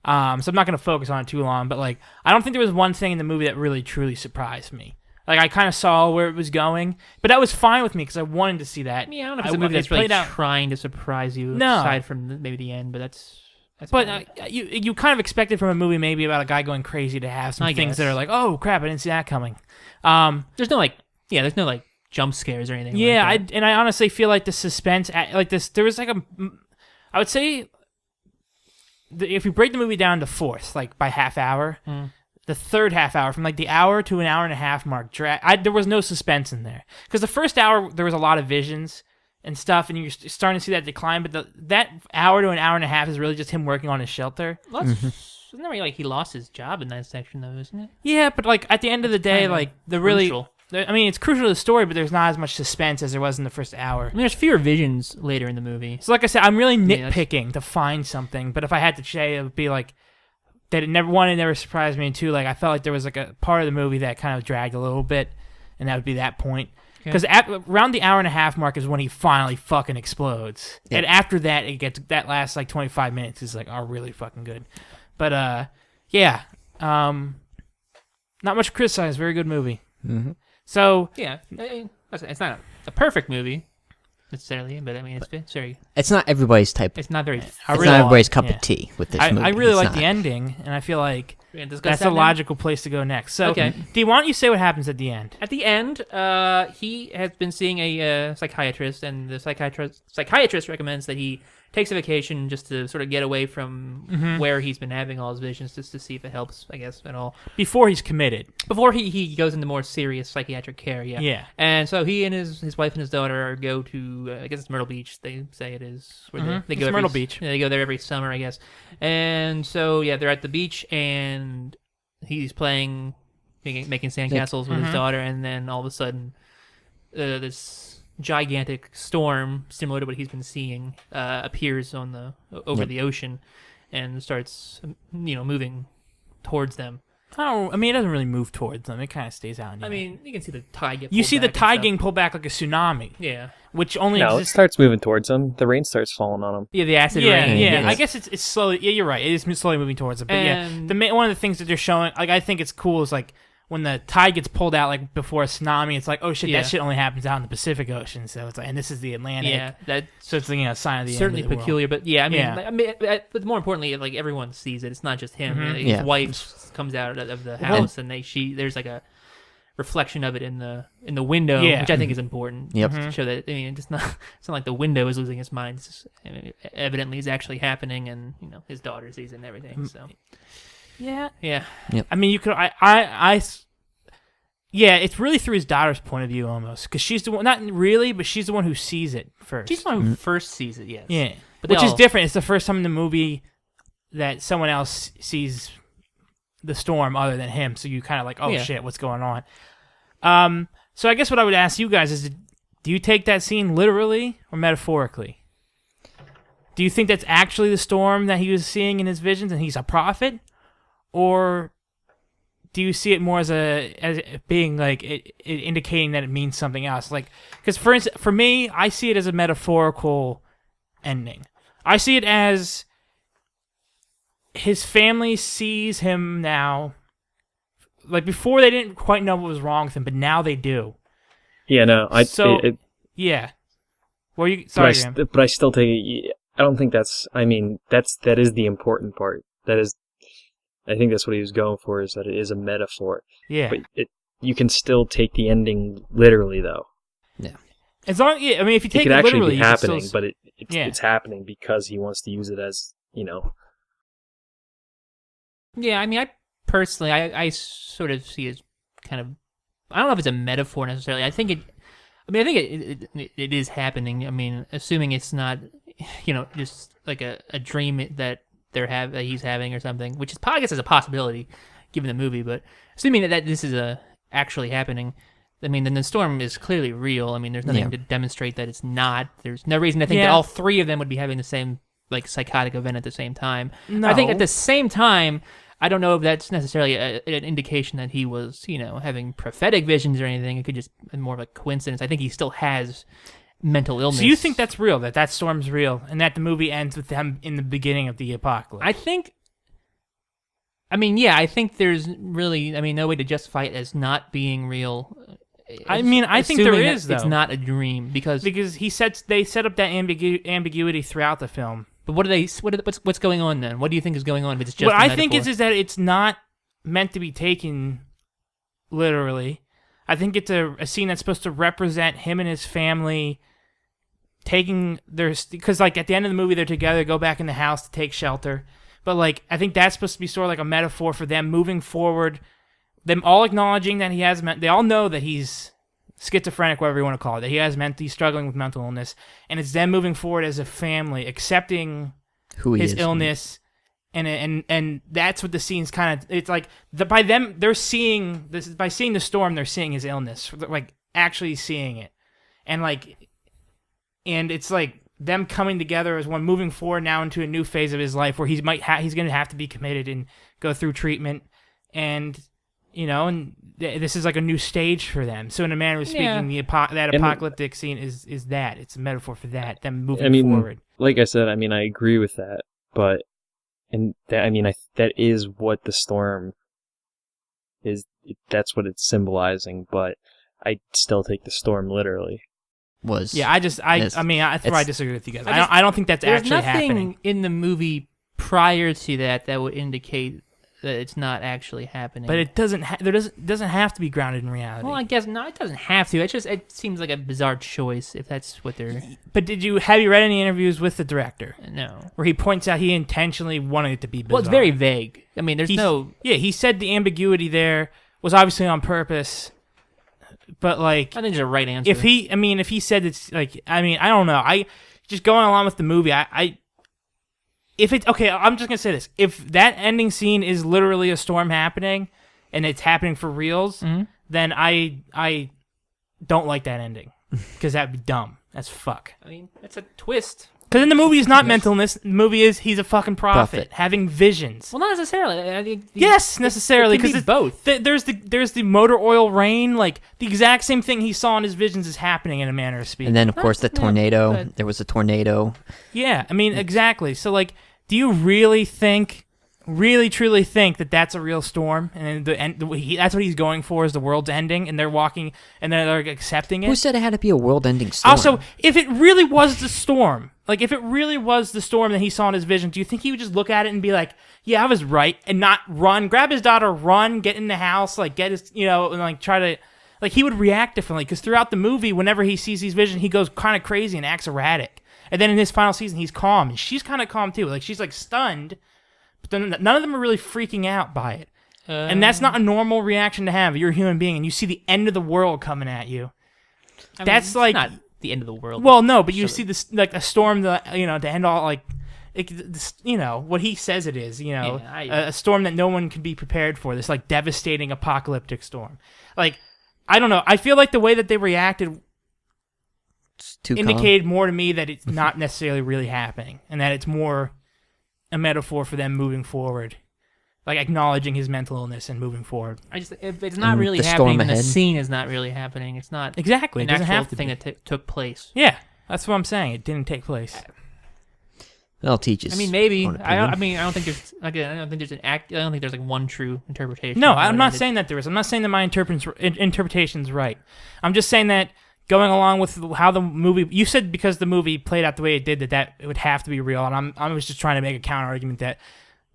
so I'm not going to focus on it too long. But like, I don't think there was one thing in the movie that really truly surprised me. Like I kind of saw where it was going, but that was fine with me because I wanted to see that. Yeah, I don't know if it's a movie that's really trying to surprise you. No. Aside from maybe the end, but that's. But about it. you kind of expected from a movie maybe about a guy going crazy to have some I things guess. that are like, oh crap, I didn't see that coming. There's no there's no jump scares or anything. Yeah, like that. I honestly feel like the suspense, like this, there was like I would say, if you break the movie down to fourths, like by half hour, the third half hour, from like the hour to an hour and a half mark, there was no suspense in there. Because the first hour, there was a lot of visions and stuff, and you're starting to see that decline, but that hour to an hour and a half is really just him working on his shelter. Well, isn't it really like he lost his job in that section though, isn't it? Yeah, but like at the end of the day, kinda like the really, crucial. I mean, it's crucial to the story, but there's not as much suspense as there was in the first hour. I mean, there's fewer visions later in the movie. So like I said, I'm really Yeah, nitpicking to find something, but if I had to say, it would be like that it never surprised me, and two, like I felt like there was like a part of the movie that kind of dragged a little bit, and that would be that point. Because around the hour and a half mark is when he finally fucking explodes, Yeah. and after that, it gets that last like 25 minutes is like really fucking good. But yeah, not much to criticize. Very good movie. Mm-hmm. So Yeah, I mean, it's not a perfect movie necessarily, but I mean, it's very. It's not everybody's type. It's not very. I It's really not everybody's cup yeah. of tea with this I movie. really It's like not. the ending, and I feel like We're gonna discuss that's that a now? logical place to go next. So, Okay. Dee, why don't you say what happens at the end? At the end, he has been seeing a psychiatrist, and the psychiatrist recommends that he takes a vacation just to sort of get away from where he's been having all his visions, just to see if it helps, I guess, at all. Before he's committed. Before he goes into more serious psychiatric care, yeah. Yeah. And so he and his wife and his daughter go to, I guess it's Myrtle Beach, they say it is. Where they It's go Myrtle Beach. Yeah, they go there every summer, I guess. And so, yeah, they're at the beach, and he's playing, making sandcastles with his daughter, and then all of a sudden, this gigantic storm, similar to what he's been seeing, appears over the ocean, and starts, moving towards them. I mean, it doesn't really move towards them. It kind of stays out. In the I air. mean, you can see the tide get. you pulled see the back and tide stuff. getting pulled back like a tsunami, Yeah. which only No, it exists. starts moving towards them. The rain starts falling on them. Yeah, the acid Yeah, rain. yeah. yes. I guess it's slowly. Yeah, you're right. It is slowly moving towards it. But And- yeah, one of the things that they're showing, like I think it's cool, is like when the tide gets pulled out, like before a tsunami, it's like, oh shit, Yeah. that shit only happens out in the Pacific Ocean. So it's like, and this is the Atlantic. Yeah, that's So it's like, a sign of the certainly end of the peculiar. But yeah, I mean, Yeah. but more importantly, like everyone sees it. It's not just him. Mhm. His Yeah. wife comes out of the house, and there's like a reflection of it in the window, Yeah. which I think is important. Yep. To show that, I mean, it's not like the window is losing its mind. It's just, I mean, evidently, it's actually happening, and his daughter sees it and everything. So Yeah. yeah, I mean, you could. Yeah, it's really through his daughter's point of view almost, because she's the one. Not really, but she's the one who sees it first. she's the one who first sees it. Yes. Yeah. But which is different. It's the first time in the movie that someone else sees the storm other than him. So you kind of like, oh shit, what's going on? So I guess what I would ask you guys is, do you take that scene literally or metaphorically? Do you think that's actually the storm that he was seeing in his visions and he's a prophet? Or do you see it more as being like it indicating that it means something else? Like, because for instance, for me, I see it as a metaphorical ending. I see it as his family sees him now. Like before, they didn't quite know what was wrong with him, but now they do. Yeah, no, yeah. Well, you sorry, Graham. But I still take it. I don't think that's. I mean, that is the important part. That is, I think that's what he was going for. Is that it is a metaphor. Yeah. But you can still take the ending literally, though. Yeah. As long, I mean, if you take it could actually literally, be happening, still, but it's happening because he wants to use it as, you know. Yeah, I mean, I personally, I sort of see it as kind of, I don't know if it's a metaphor necessarily. I think it is happening. I mean, assuming it's not, just like a dream that that he's having or something, which is, I guess, is a possibility given the movie. But assuming that this is actually happening, I mean, then the storm is clearly real. I mean, there's nothing to demonstrate that it's not. There's no reason to think that all three of them would be having the same like psychotic event at the same time. No. I think at the same time, I don't know if that's necessarily an indication that he was, having prophetic visions or anything. It could just be more of a coincidence. I think he still has mental illness. So you think that's real, that storm's real, and that the movie ends with them in the beginning of the apocalypse? I think there's really, no way to justify it as not being real. I think there is, though. It's not a dream because they set up that ambiguity throughout the film. But what's going on then? What do you think is going on? If it's just what I think is that it's not meant to be taken literally. I think it's a scene that's supposed to represent him and his family taking because like at the end of the movie they're together, go back in the house to take shelter. But like I think that's supposed to be sort of like a metaphor for them moving forward, them all acknowledging that they all know that he's schizophrenic, whatever you want to call it, that he's struggling with mental illness, and it's them moving forward as a family, accepting his illness, and that's what the scene's kind of. It's like by them they're seeing this, by seeing the storm, they're seeing his illness, like actually seeing it, and it's like them coming together as one, moving forward now into a new phase of his life where he's going to have to be committed and go through treatment, and. And this is like a new stage for them. So in a manner of speaking, that apocalyptic scene is that. It's a metaphor for that, them moving forward. Like I said, I agree with that. But, that is what the storm is. That's what it's symbolizing. But I still take the storm literally. That's where I disagree with you guys. I don't think that's actually happening. There's nothing in the movie prior to that would indicate that it's not actually happening. But it doesn't have to be grounded in reality. Well, I guess no, it doesn't have to. It seems like a bizarre choice if that's what they're. But have you read any interviews with the director? No. Where he points out he intentionally wanted it to be bizarre. Well, it's very vague. I mean, he said the ambiguity there was obviously on purpose. But like, I think there's a right answer. If he said it's like, I don't know. I just going along with the movie. If it's okay, I'm just gonna say this: if that ending scene is literally a storm happening, and it's happening for reals, then I don't like that ending because that'd be dumb as fuck. I mean, it's a twist. Because in the movie, he's not mental illness. The movie is he's a fucking prophet having visions. Well, not necessarily. Yes, necessarily. Because it's both. There's the motor oil rain. Like the exact same thing he saw in his visions is happening in a manner of speaking. And then of course the tornado. Yeah, there was a tornado. Yeah, exactly. So like. Do you really truly think that that's a real storm, and that's what he's going for is the world's ending, and they're walking, and they're accepting it? Who said it had to be a world-ending storm? Also, if it really was the storm, that he saw in his vision, do you think he would just look at it and be like, "Yeah, I was right," and not run, grab his daughter, run, get in the house, like get his, and like try to, like he would react differently because throughout the movie, whenever he sees these visions, he goes kind of crazy and acts erratic. And then in his final season, he's calm, and she's kind of calm too. Like she's like stunned, but then none of them are really freaking out by it. And that's not a normal reaction to have. You're a human being, and you see the end of the world coming at you. That's like the end of the world. Well, no, but you So- see this like a storm that to end all like. What he says it is, a storm that no one can be prepared for. This like devastating apocalyptic storm. Like, I don't know. I feel like the way that they reacted It's too indicated more to me that it's not necessarily really happening, and that it's more a metaphor for them moving forward, like acknowledging his mental illness and moving forward. If it's not And really the storm happening, then the ahead. scene is not really happening. It's not Exactly, an it doesn't actual have to thing be. that took place. Yeah, that's what I'm saying. It didn't take place. They'll teach us. I mean, maybe. own I opinion. don't think there's again. I don't think there's an act. I don't think there's like one true interpretation. No, of I'm what not it is. saying that there is. I'm not saying that my interpretation's right. I'm just saying that going along with how the movie, you said because the movie played out the way it did, that it would have to be real, and I was just trying to make a counter argument that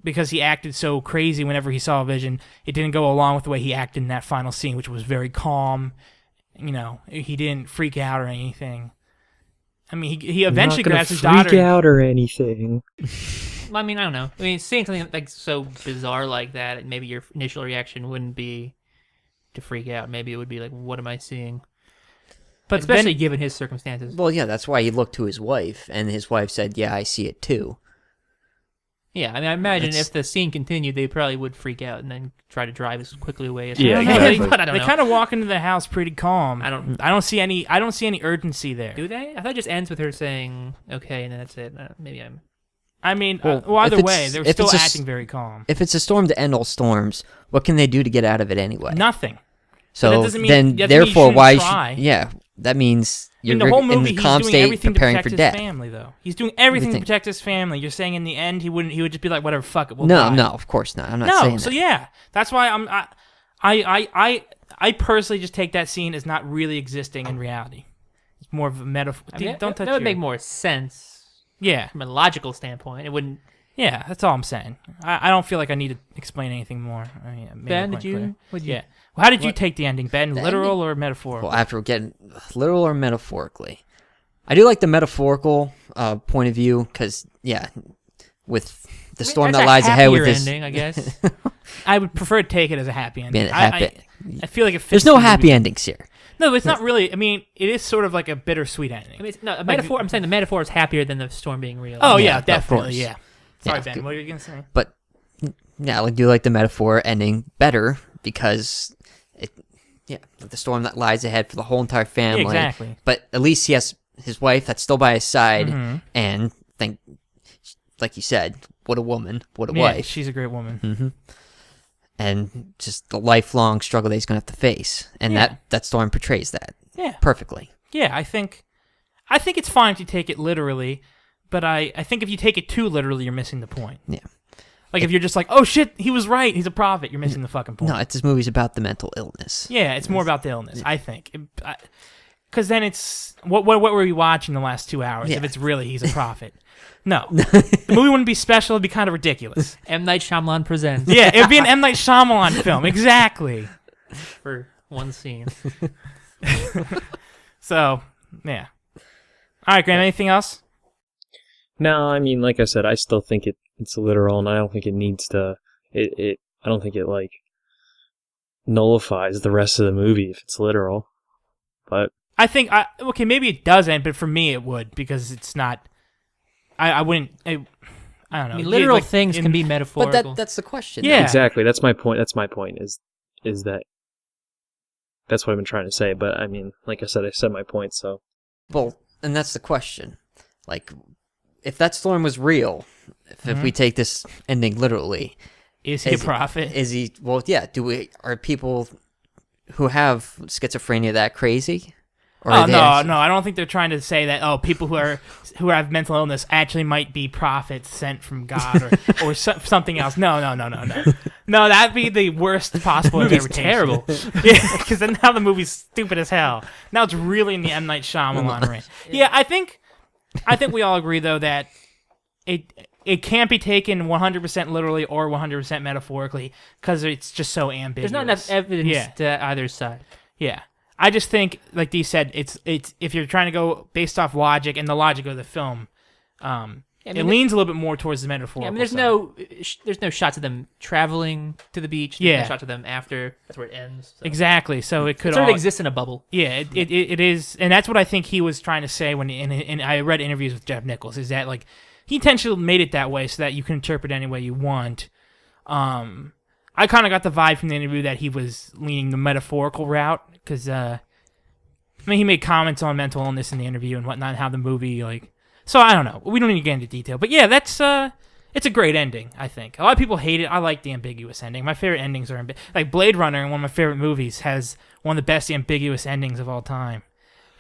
because he acted so crazy whenever he saw a vision, it didn't go along with the way he acted in that final scene, which was very calm. He didn't freak out or anything. I mean, he eventually I'm not grabs his gonna freak daughter. out or anything. I mean, I don't know. I mean, seeing something like so bizarre like that, maybe your initial reaction wouldn't be to freak out. Maybe it would be like, "What am I seeing?" But especially then, given his circumstances. Well, yeah, that's why he looked to his wife, and his wife said, "Yeah, I see it too." Yeah, I mean, I imagine That's- if the scene continued, they probably would freak out and then try to drive as quickly away as Yeah, possible. exactly. But I don't they know. kind of walk into the house pretty calm. I don't. I don't see any urgency there. Do they? I thought it just ends with her saying, "Okay," and then that's it. Maybe I'm. I mean, Well, either if way, it's- they're if still it's a s- acting very calm. If it's a storm to end all storms, what can they do to get out of it anyway? Nothing. So that doesn't mean- then, that doesn't mean you therefore, shouldn't why? try. Yeah, that means you're In the whole in movie, the he's calm doing state everything to preparing protect for his death. family, though. He's doing everything to Everything. protect his family. You're saying in the end, he would just be like, whatever, fuck it, we'll No, die. no, of course not. I'm not No, saying so that. yeah, that's why I personally just take that scene as not really existing in reality. It's more of a metaphor. I mean, Don't touch that would your- make more sense Yeah, from a logical standpoint. It wouldn't. yeah, that's all I'm saying. I don't feel like I need to explain anything more. I mean, I made Ben, the did point you? clear. Would you? Yeah. Well, how did you What? take the ending, Ben? The Literal or metaphorical? Well, after getting literal or metaphorically, I do like the metaphorical point of view because, yeah, with the storm That's that a lies ahead with happier this. ending, I guess. I would prefer to take it as a happy ending. Being happy. I feel like it fits There's no the happy movie. endings here. No, it's not really. I mean, it is sort of like a bittersweet ending. I mean, no, a metaphor. I'm saying the metaphor is happier than the storm being real. Oh Yeah, yeah, of definitely. course. Yeah. Sorry, Yeah, Ben. good. What are you gonna say? But yeah, I do like the metaphor ending better because the storm that lies ahead for the whole entire family. Yeah, exactly. But at least he has his wife that's still by his side, Mhm. and like you said, what a woman, what a Yeah, wife, she's a great woman. hmm and just the lifelong struggle that he's gonna have to face, and Yeah. that storm portrays that Yeah. perfectly. Yeah, I think it's fine if you take it literally, but I think if you take it too literally, you're missing the point. Yeah. Like if you're just like, oh shit, he was right, he's a prophet, you're missing the fucking point. No, this movie's about the mental illness. Yeah, it's more about the illness, I think. Because then it's what were we watching the last 2 hours? Yeah. If it's really he's a prophet, no, the movie wouldn't be special. It'd be kind of ridiculous. M. Night Shyamalan presents Yeah, it'd be an M Night Shyamalan film, exactly. for one scene. So yeah. All right, Graham. Anything else? No, I mean, like I said, I still think it's literal, and I don't think it needs to. I don't think it like nullifies the rest of the movie if it's literal. But I think okay, maybe it doesn't, but for me it would because it's not. I wouldn't. I don't know. I mean, literal Like, things can be metaphorical. But that's the question. Yeah. exactly, that's my point. That's my point. Is that that's what I've been trying to say. But I mean, like I said my point. So Well, and that's the question. Like, if that storm was real, if we take this ending literally, Is he a prophet? is he? Well, yeah. Are people who have schizophrenia that crazy? Or Oh are they no, actually- no! I don't think they're trying to say that. Oh, people who have mental illness actually might be prophets sent from God or something else. No. No, that'd be the worst possible movie's interpretation. terrible. Yeah, because then now the movie's stupid as hell. Now it's really in the M Night Shyamalan range. Yeah, I think we all agree though that it can't be taken 100% literally or 100% metaphorically because it's just so ambiguous. There's not enough evidence Yeah. to either side. Yeah. I just think, like Dee said, it's if you're trying to go based off logic and the logic of the film, I it mean, leans a little bit more towards the yeah, metaphorical. I mean, there's no shots of them traveling to the beach. There's Yeah. no shots of them after. That's where it ends. So. Exactly. So it could It sort all of exists in a bubble. Yeah, it is, and that's what I think he was trying to say when. And I read interviews with Jeff Nichols. Is that like he intentionally made it that way so that you can interpret any way you want. I kind of got the vibe from the interview that he was leaning the metaphorical route because I mean he made comments on mental illness in the interview and whatnot, and how the movie like. So I don't know. We don't need to get into detail, but yeah, that's it's a great ending. I think a lot of people hate it. I like the ambiguous ending. My favorite endings are like Blade Runner, one of my favorite movies, has one of the best ambiguous endings of all time.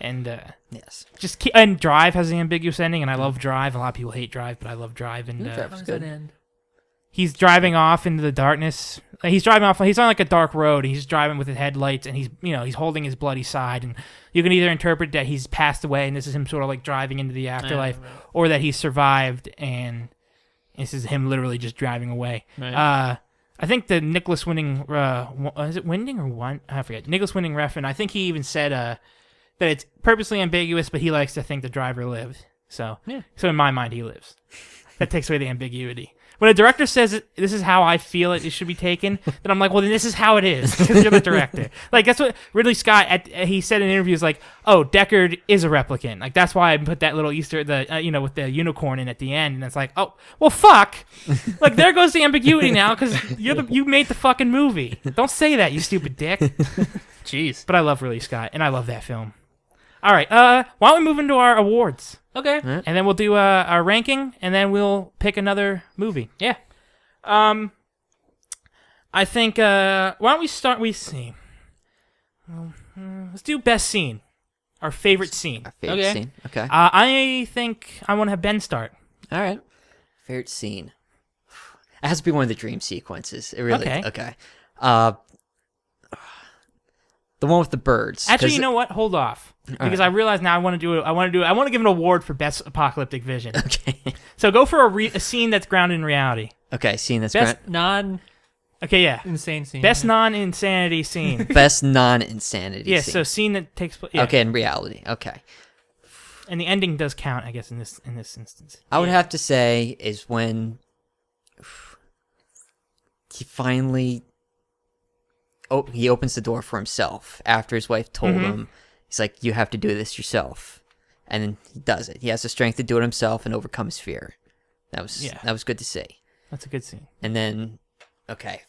And Yes. and Drive has the ambiguous ending, and I love Drive. A lot of people hate Drive, but I love Drive. And Drive. How does that end? he's driving off into the darkness. He's driving off. He's on like a dark road. And he's driving with his headlights, and he's holding his bloody side. And you can either interpret that he's passed away, and this is him sort of like driving into the afterlife, right. or that he's survived, and this is him literally just driving away. Right. I think the Nicholas Winding, is it Winding or one? I forget. Nicholas Winding Refn. I think he even said that it's purposely ambiguous, but he likes to think the driver lived. So in my mind, he lives. That takes away the ambiguity. When a director says this is how I feel it should be taken, then I'm like, well, then this is how it is because you're the director. Like that's what Ridley Scott he said in interviews, like, oh, Deckard is a replicant. Like that's why I put that little Easter with the unicorn in at the end, and it's like, oh, well, fuck. Like there goes the ambiguity now because you made the fucking movie. Don't say that, you stupid dick. Jeez. But I love Ridley Scott and I love that film. All right, why don't we move into our awards? Okay. And then we'll do our ranking, and then we'll pick another movie. Yeah. I think, why don't we start, see. Let's do best scene. Our favorite scene. Our favorite Okay. scene. Okay. I think I want to have Ben start. All right. Favorite scene. It has to be one of the dream sequences. It really. Okay. The one with the birds. Actually, 'cause- you know what? Hold off. Because I realize now I want to give an award for best apocalyptic vision. Okay. So go for a scene that's grounded in reality. Okay. Scene that's Best grand- Okay, yeah. non-insane scene. Best non-insanity scene. best non-insanity. Yeah, scene. so scene that takes place. Yeah. Okay, in reality. Okay. And the ending does count, I guess, in this instance. I would have to say is when he finally he opens the door for himself after his wife told him. He's like, you have to do this yourself, and then he does it. He has the strength to do it himself and overcome his fear. That was good to see. That's a good scene. And then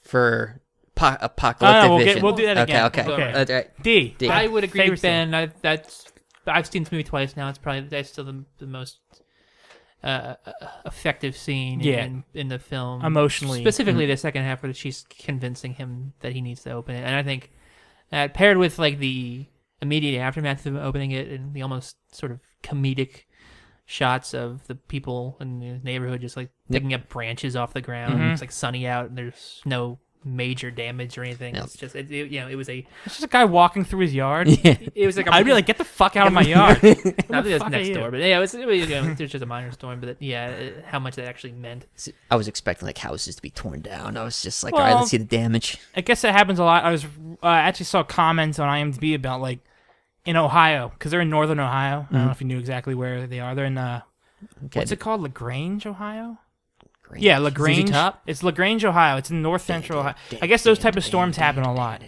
for apocalyptic vision. we'll do that again. Okay. Okay. All right. D. D. I would agree Favorite with Ben. I've seen this movie twice now. It's probably that's still the most effective scene in the film. Emotionally. Specifically the second half where she's convincing him that he needs to open it. And I think that paired with like the immediate aftermath of opening it and the almost sort of comedic shots of the people in the neighborhood just like picking up branches off the ground. It's like sunny out and there's no major damage or anything. Yep. It's just it was a It's just a guy walking through his yard. it was like I'd be like, get the fuck out of my yard. not that fuck it was are next you? door, but yeah, it was there's just a minor storm, but how much that actually meant. I was expecting like houses to be torn down. I was just like, all right, let's see the damage. I guess that happens a lot. I actually saw comments on IMDb about like in Ohio, because they're in northern Ohio. I don't know if you knew exactly where they are. They're in what's it called? LaGrange, Ohio? Yeah, LaGrange. Top? It's LaGrange, Ohio. It's in north central Ohio. I guess those type of storms happen a lot.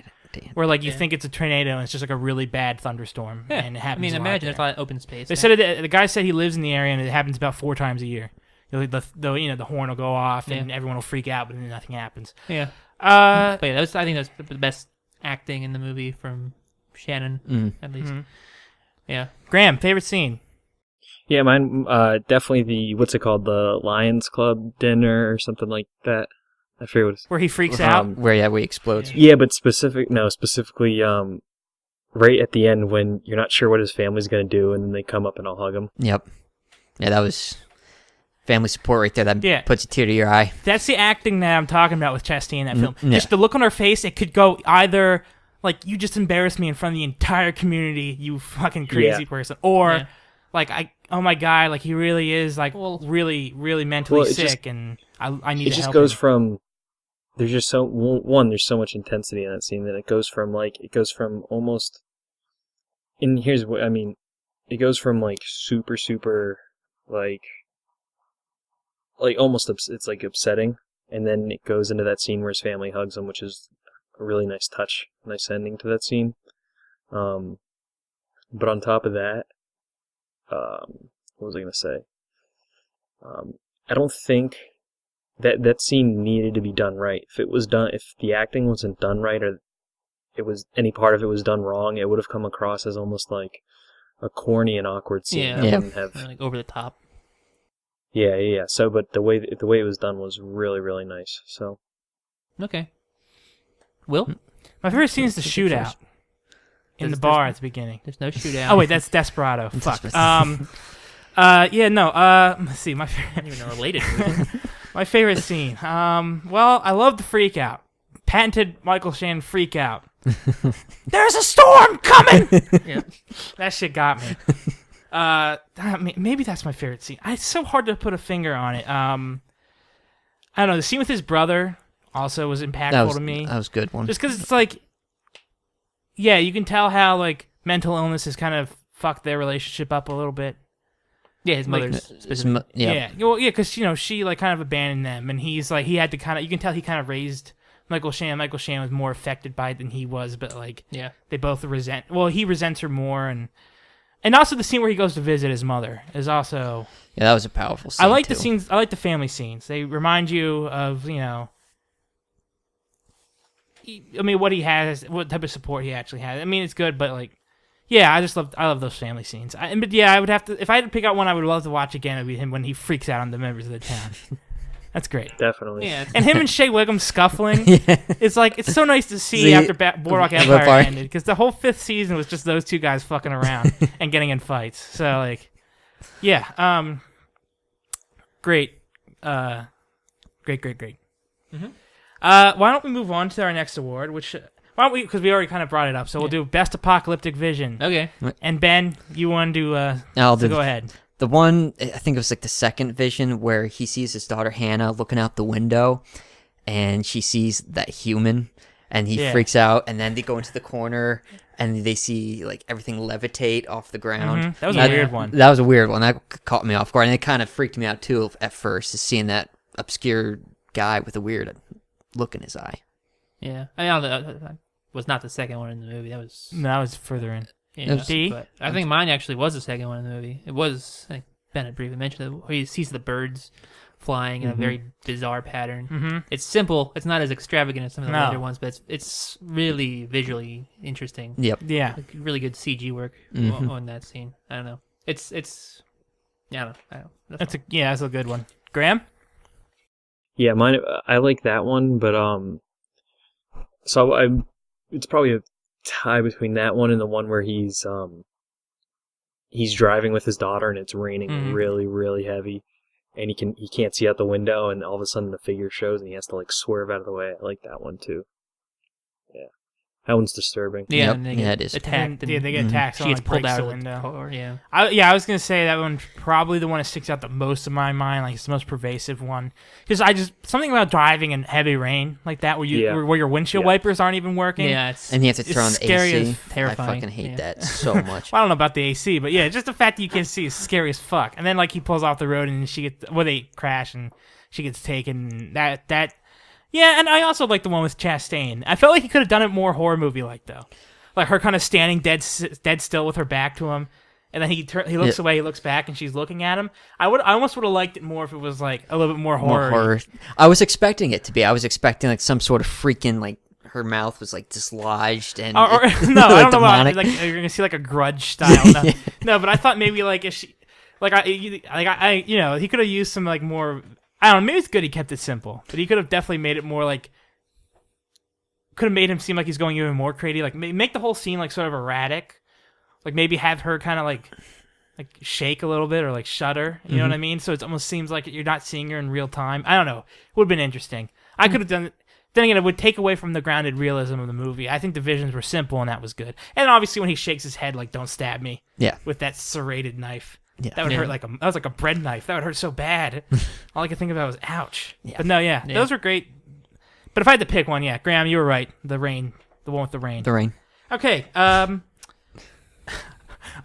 Where like you think it's a tornado and it's just like a really bad thunderstorm, Yeah. and it happens. I mean, a lot imagine there's a there. lot of open space. They there. said the guy said he lives in the area and it happens about 4 times a year. The horn will go off and everyone will freak out, but then nothing happens. Yeah. Uh, But yeah, I think that's the best acting in the movie from Shannon, at least. Yeah. Graham, favorite scene. Yeah, mine definitely the what's it called, the Lions Club dinner or something like that. I forget what it's. Where he freaks out. Where we explode. Yeah, but specifically right at the end when you're not sure what his family's gonna do, and then they come up and I'll hug him. Yep. Yeah, that was family support right there. That puts a tear to your eye. That's the acting that I'm talking about with Chastain in that film. yeah. Just the look on her face, it could go either like, you just embarrassed me in front of the entire community, you fucking crazy person, or like, oh my God, like he really is like really, really mentally sick, and I need to help him. It just goes from, there's just there's so much intensity in that scene that it goes from almost, and here's what I mean, it goes from like super, super like like almost it's like upsetting, and then it goes into that scene where his family hugs him, which is a really nice touch, nice ending to that scene. But on top of that, what was I gonna say? I don't think that scene needed to be done right. If the acting wasn't done right, or any part of it was done wrong, it would have come across as almost like a corny and awkward scene. Yeah. That wouldn't have. Like over the top. Yeah. So, but the way it was done was really, really nice. So. Okay. Will? My favorite scene is the shootout in the bar at the beginning. There's no shootout. Oh wait, that's Desperado. Fuck. Yeah, no. Let's see. Not even a related. My favorite scene. Well, I love the freak out. Patented Michael Shannon freak out. There's a storm coming. Yeah. That shit got me. Maybe that's my favorite scene. It's so hard to put a finger on it. I don't know. The scene with his brother also was impactful to me. That was a good one. Just because it's like, yeah, you can tell how like mental illness has kind of fucked their relationship up a little bit. Yeah, his mother's Yeah, well, yeah, because she like kind of abandoned them, and he's like he had to kind of. You can tell he kind of raised Michael Shannon. Michael Shannon was more affected by it than he was, but like they both resent. Well, he resents her more, and also the scene where he goes to visit his mother is also. Yeah, that was a powerful scene. I like too. the scenes. I like the family scenes. They remind you of what he has, what type of support he actually has. I mean, it's good, but like. Yeah, I love those family scenes. But yeah, I would have to, if I had to pick out one I would love to watch again, it would be him when he freaks out on the members of the town. That's great. Definitely. Yeah. And him and Shea Wiggum scuffling, it's like, it's so nice to see after Boardwalk Empire ended, because the whole 5th season was just those two guys fucking around and getting in fights. So like, yeah, great. Great. Mm-hmm. Why don't we move on to our next award, which... Why don't we? Because we already kind of brought it up, so we'll do Best Apocalyptic Vision. Okay. And Ben, you want to do? Go ahead. The one, I think it was like the second vision where he sees his daughter Hannah looking out the window, and she sees that human, and he freaks out, and then they go into the corner, and they see like everything levitate off the ground. Mm-hmm. That was a weird one. That was a weird one. That caught me off guard, and it kind of freaked me out too at first, just seeing that obscure guy with a weird look in his eye. Yeah, I know that was not the second one in the movie. That was further in. Yeah, D? but I think mine actually was the second one in the movie. It was, I think Bennett briefly mentioned it, where he sees the birds flying in a very bizarre pattern. Mm-hmm. It's simple. It's not as extravagant as some of the No. later ones, but it's really visually interesting. Yep. Yeah. Like, really good CG work Mhm. on that scene. I don't know. It's yeah, I don't know. That's a good one. Graham? Yeah, mine. I like that one, but so it's probably a tie between that one and the one where he's driving with his daughter and it's raining really, really heavy, and he can't see out the window, and all of a sudden the figure shows and he has to like swerve out of the way. I like that one too. Yeah, that one's disturbing. Yeah, Yep. and they Yeah, get it is. attacked. Yeah, they get attacked. She someone, gets like, pulled breaks out the of window. the car. Yeah. I was gonna say that one's probably the one that sticks out the most in my mind. Like it's the most pervasive one, because something about driving in heavy rain like that, where where your windshield wipers aren't even working. Yeah, And you have to It's turn on the scary AC. as terrifying. I fucking hate Yeah. that so much. Well, I don't know about the AC, but yeah, just the fact that you can't see is scary as fuck. And then like he pulls off the road and they crash and she gets taken. That yeah, and I also like the one with Chastain. I felt like he could have done it more horror movie like though, like her kind of standing dead still with her back to him, and then he looks away, he looks back, and she's looking at him. I almost would have liked it more if it was like a little bit more horror. More horror. I was expecting it to be. I was expecting like some sort of freaking like her mouth was like dislodged and No, like, I don't know about demonic. like you're gonna see like a Grudge style. No, no, but I thought maybe like if she, he could have used some like more. I don't know. Maybe it's good he kept it simple, but he could have definitely made it more like. Could have made him seem like he's going even more crazy. Like make the whole scene like sort of erratic. Like maybe have her kind of like shake a little bit or like shudder. You know what I mean? So it almost seems like you're not seeing her in real time. I don't know. It would have been interesting. I could have done. Then again, it would take away from the grounded realism of the movie. I think the visions were simple and that was good. And obviously when he shakes his head like "Don't stab me," Yeah. with that serrated knife. Yeah. That would hurt that was like a bread knife. That would hurt so bad. All I could think about was ouch. Yeah. But no, those were great. But if I had to pick one, Graham, you were right. The one with the rain. The rain. Okay. I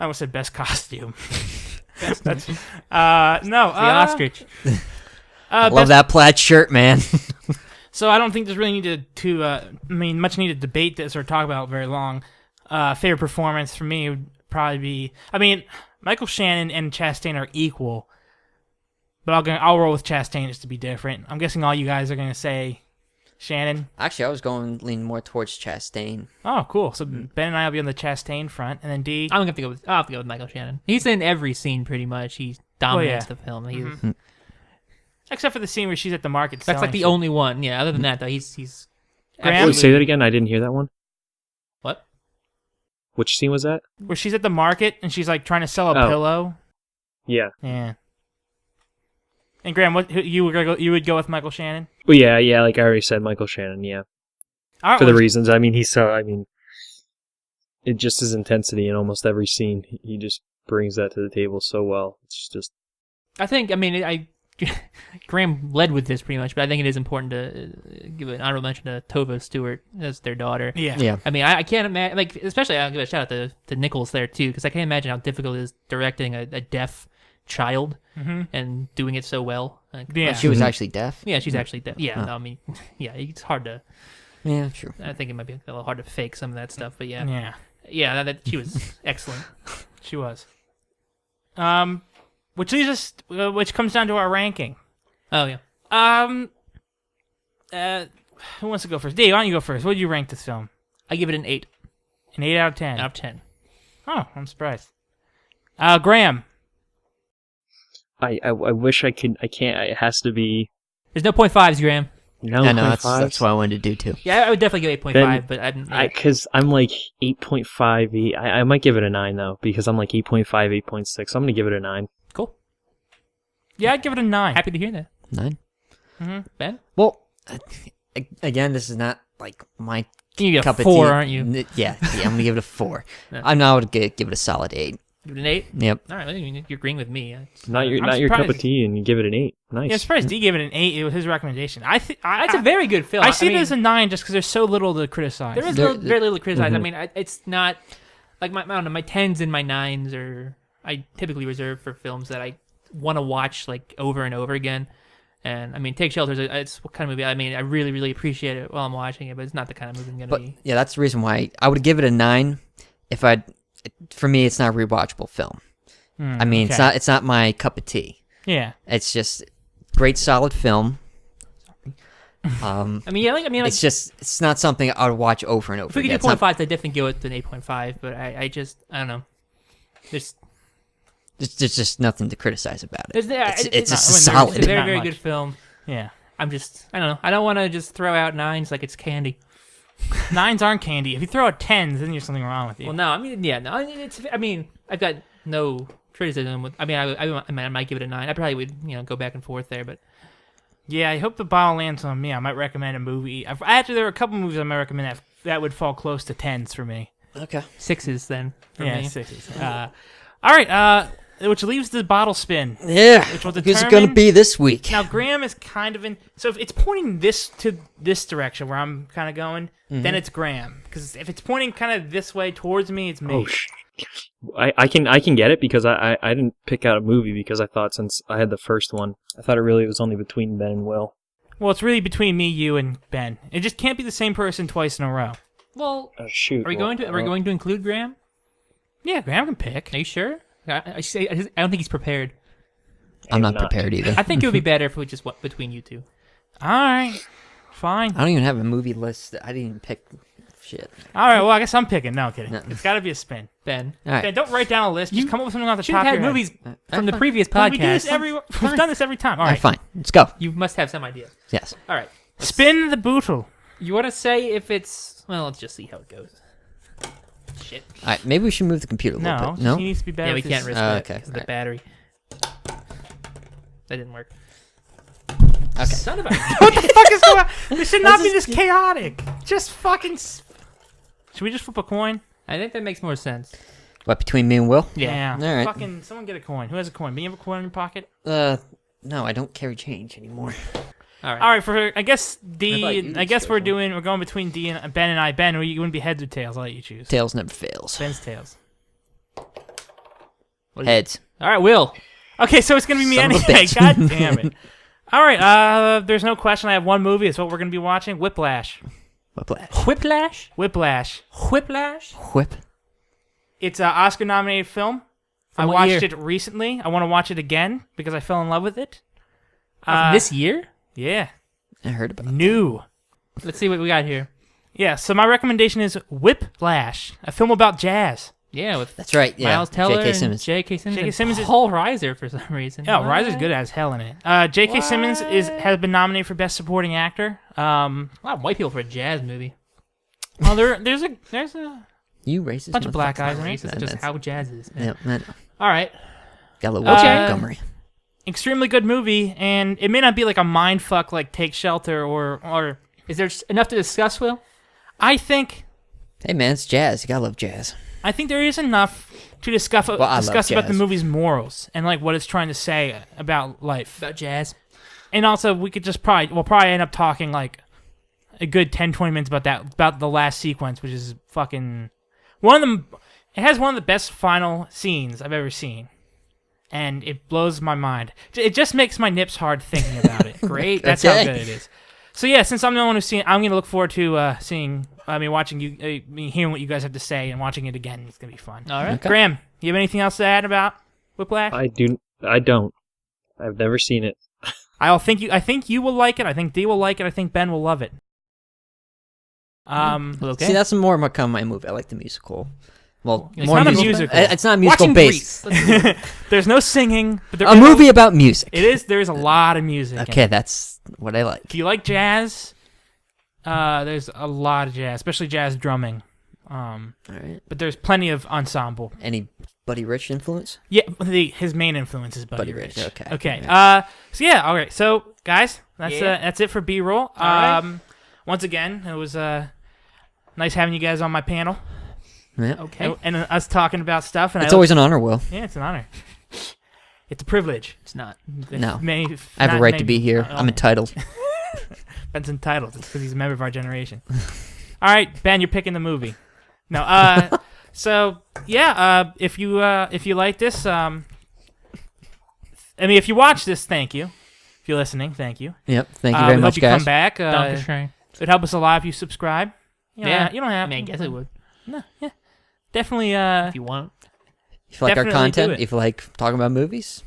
almost said best costume. No. The ostrich. I love that plaid shirt, man. So I don't think there's really need to much need to debate this or talk about it very long. Favorite performance for me would probably be, Michael Shannon and Chastain are equal, but I'll roll with Chastain just to be different. I'm guessing all you guys are gonna say Shannon. Actually, I was lean more towards Chastain. Oh, cool. So Ben and I will be on the Chastain front, and then D. I'll have to go with Michael Shannon. He's in every scene pretty much. He dominates the film. He's Except for the scene where she's at the market. that's selling like the shit. only one. Yeah. Other than that, though, he's Graham? absolutely- Say that again. I didn't hear that one. What? Which scene was that? Where she's at the market and she's like trying to sell a Oh. pillow. Yeah. Yeah. And Graham, you would go with Michael Shannon? Well, yeah. Like I already said, Michael Shannon. Yeah. All right, For the well, reasons. It just his intensity in almost every scene. He just brings that to the table so well. It's just. I think. Graham led with this pretty much, but I think it is important to give an honorable mention to Tova Stewart as their daughter. Yeah. Yeah. I can't imagine, especially I'll give a shout out to Nichols there too, because I can't imagine how difficult it is directing a deaf child and doing it so well. Yeah. She was actually deaf. Yeah, she's actually deaf. Yeah, Huh. It's hard to. Yeah, true. I think it might be a little hard to fake some of that stuff, but Yeah. that she was excellent. She was. Which leads us, which comes down to our ranking. Oh yeah. Who wants to go first? Dave, why don't you go first? What did you rank this film? I give it an 8 An 8 out of 10. out of 10. Oh, I'm surprised. Graham. I wish I could. I can't. It has to be. There's no 0.5s, Graham. No, I know that's 0.5s. what I wanted to do too. Yeah, I would definitely give 8.5, Then but Because I'm like 8.5. I might give it a 9 though, because I'm like 8.5, 8.6. So I'm gonna give it a 9. cool. Yeah, I'd give it a 9. Happy to hear that. 9. Ben? Well, again, this is not like my Can you get a cup 4, of tea. aren't you? Yeah, I'm gonna give it a 4. Yeah. I'm now would give it a solid 8. Give it an 8? Yep. All right, well, you're agreeing with me. Not I'm your cup of surprised. tea, and you give it an 8. Nice. Yeah, I'm surprised D gave it an 8. It was his recommendation. That's a very good film. I see mean, it as a 9 just because there's so little to criticize. There is very little to criticize. I mean, it's not like I don't know, my 10s and my 9s are I typically reserve for films that I want to watch like over and over again. And I mean, Take Shelter, it's what kind of movie. I mean, I really, really appreciate it while I'm watching it, but it's not the kind of movie I'm gonna But be. yeah, that's the reason why I would give it a 9. For me, it's not a rewatchable film. I mean, okay. it's not my cup of tea. Yeah. It's just great, solid film. It's not something I would watch over and over If we could again. do It's not- 0.5, I'd definitely go with an 8.5. But I don't know. There's There's just nothing to criticize about it. It's not- just I wouldn't solid. It's a very, Not very much. good film. Yeah. I don't know. I don't want to just throw out 9s like it's candy. 9s aren't candy. If you throw out 10s, then there's something wrong with you. Well, no, I've got no criticism with. I might give it a 9. I probably would, go back and forth there, but Yeah, I hope the ball lands on me. I might recommend a movie. Actually, there are a couple movies I might recommend that would fall close to 10s for me. Okay. 6s then. For Yeah, me. 6s. All right, which leaves the bottle spin. Yeah. Which will Who's it going to determine- be this week? Now, Graham is kind of in. So if it's pointing to this direction where I'm kind of going, then it's Graham. Because if it's pointing kind of this way towards me, it's me. Oh, I can get it because I didn't pick out a movie because I thought since I had the first one, I thought it really was only between Ben and Will. Well, it's really between me, you, and Ben. It just can't be the same person twice in a row. Well, Oh shoot! are we going to include Graham? Yeah, Graham can pick. Are you sure? I don't think he's prepared. I'm not not. prepared either. I think it would be better if we just went between you two. All right, fine. I don't even have a movie list. I didn't even pick shit. All right, well, I guess I'm picking. No, I'm kidding. No. It's got to be a spin. Ben, All right. Ben, don't write down a list. Just come up with something off the should top have of had your movies head. from the fine. previous Well, we do podcast. this we've done this every time. All All right, right, fine. Let's go. You must have some idea. Yes. All right. spin the bootle. You want to say if it's... Well, let's just see how it goes. Shit. All right. Maybe we should move the computer a little No, bit. No. he needs to be better. Yeah, we with can't his- risk that okay, because of the alright. battery. That didn't work. Okay. Son of a... What the fuck is going on? This should not be this chaotic. Just fucking. Should we just flip a coin? I think that makes more sense. What, between me and Will? Yeah. All right. Fucking. Someone get a coin. Who has a coin? Do you have a coin in your pocket? No, I don't carry change anymore. All right. All right. For I guess I thought D. you I guess chose we're one. going between D and Ben and I. Ben, you wouldn't be heads or tails. I'll let you choose. Tails never fails. Ben's tails. Heads. All right, Will. Okay, so it's gonna be me Son of a anyway. bitch. God damn it. All right. There's no question. I have one movie. It's what we're going to be watching. Whiplash. Whiplash. Whiplash. Whip. It's an Oscar-nominated film. From I what watched year? it recently. I want to watch it again because I fell in love with it. This year? Yeah. I heard about it. New. Let's see what we got here. Yeah, so my recommendation is Whiplash, a film about jazz. Yeah, with That's right. Yeah. Miles Teller J.K. and Simmons. J.K. Simmons. J.K. and Simmons is- Paul Reiser for some reason. Oh, What? Reiser's good as hell in it. J.K. Simmons has been nominated for Best Supporting Actor. A lot of white people for a jazz movie. Well, there's a You racist. bunch of black guys in it. Racist, just how jazz is. Man. Yeah, man. All right. Got a little Okay. Montgomery. Extremely good movie, and it may not be like a mind fuck like Take Shelter or Is there enough to discuss, Will? I think Hey man, it's jazz. You gotta love jazz. there is enough to discuss I love about the jazz. movie's morals and like what it's trying to say about life. About jazz? And also, we could just we'll probably end up talking like a good 10-20 minutes about the last sequence, which is fucking one of them. It has one of the best final scenes I've ever seen, and it blows my mind. It just makes my nips hard thinking about it. Great, that's how Okay. good it is. So yeah, since I'm the one who's seen it, I'm gonna look forward to watching you, hearing what you guys have to say, and watching it again. It's gonna be fun. All right. Okay. Graham, you have anything else to add about Whiplash? I don't. I've never seen it. I think you will like it. I think Dee will like it. I think Ben will love it. Okay. See, that's more of my movie. I like the musical. Well, It's more not a musical. musical. It's not musical Watching based. Grease. Let's do it. There's no singing, but there A is movie about music. It is. There's a lot of music. in Okay, it. that's what I like. If you like jazz, there's a lot of jazz, especially jazz drumming. All right. But there's plenty of ensemble. Any Buddy Rich influence? Yeah, his main influence is Buddy, Buddy Rich, okay. Okay. Right. So yeah. All right. So guys, that's Yeah. that's it for B-roll. right. Once again, it was nice having you guys on my panel Yeah. Okay. and us talking about stuff. And It's always an honor, Will. yeah, it's an honor. It's a privilege. It's not. No. Many, I have a not right many- to be here. oh. I'm entitled. Ben's entitled. It's because he's a member of our generation. All right, Ben, you're picking the movie. No, so yeah, if you like this, if you watch this, thank you. If you're listening, thank you. Yep. Thank you very we much, hope you guys. come back. Dankeschön. It'd help us a lot if you subscribe. You don't Yeah. have- you don't have. I mean, I guess it would. No, yeah, definitely. If you want. If you like our Definitely do content, it. if you like talking about movies,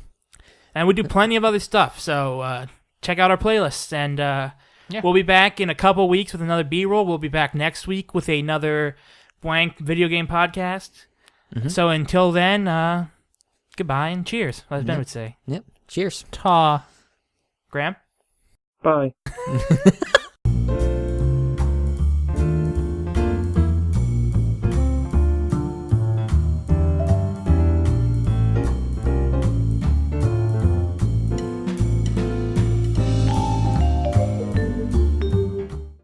And we do plenty of other stuff. So check out our playlists. And Yeah. we'll be back in a couple weeks with another B-roll. We'll be back next week with another blank video game podcast. Mm-hmm. So until then, goodbye and cheers, as Ben Yep. would say. yep. Cheers. Ta. Graham? Bye.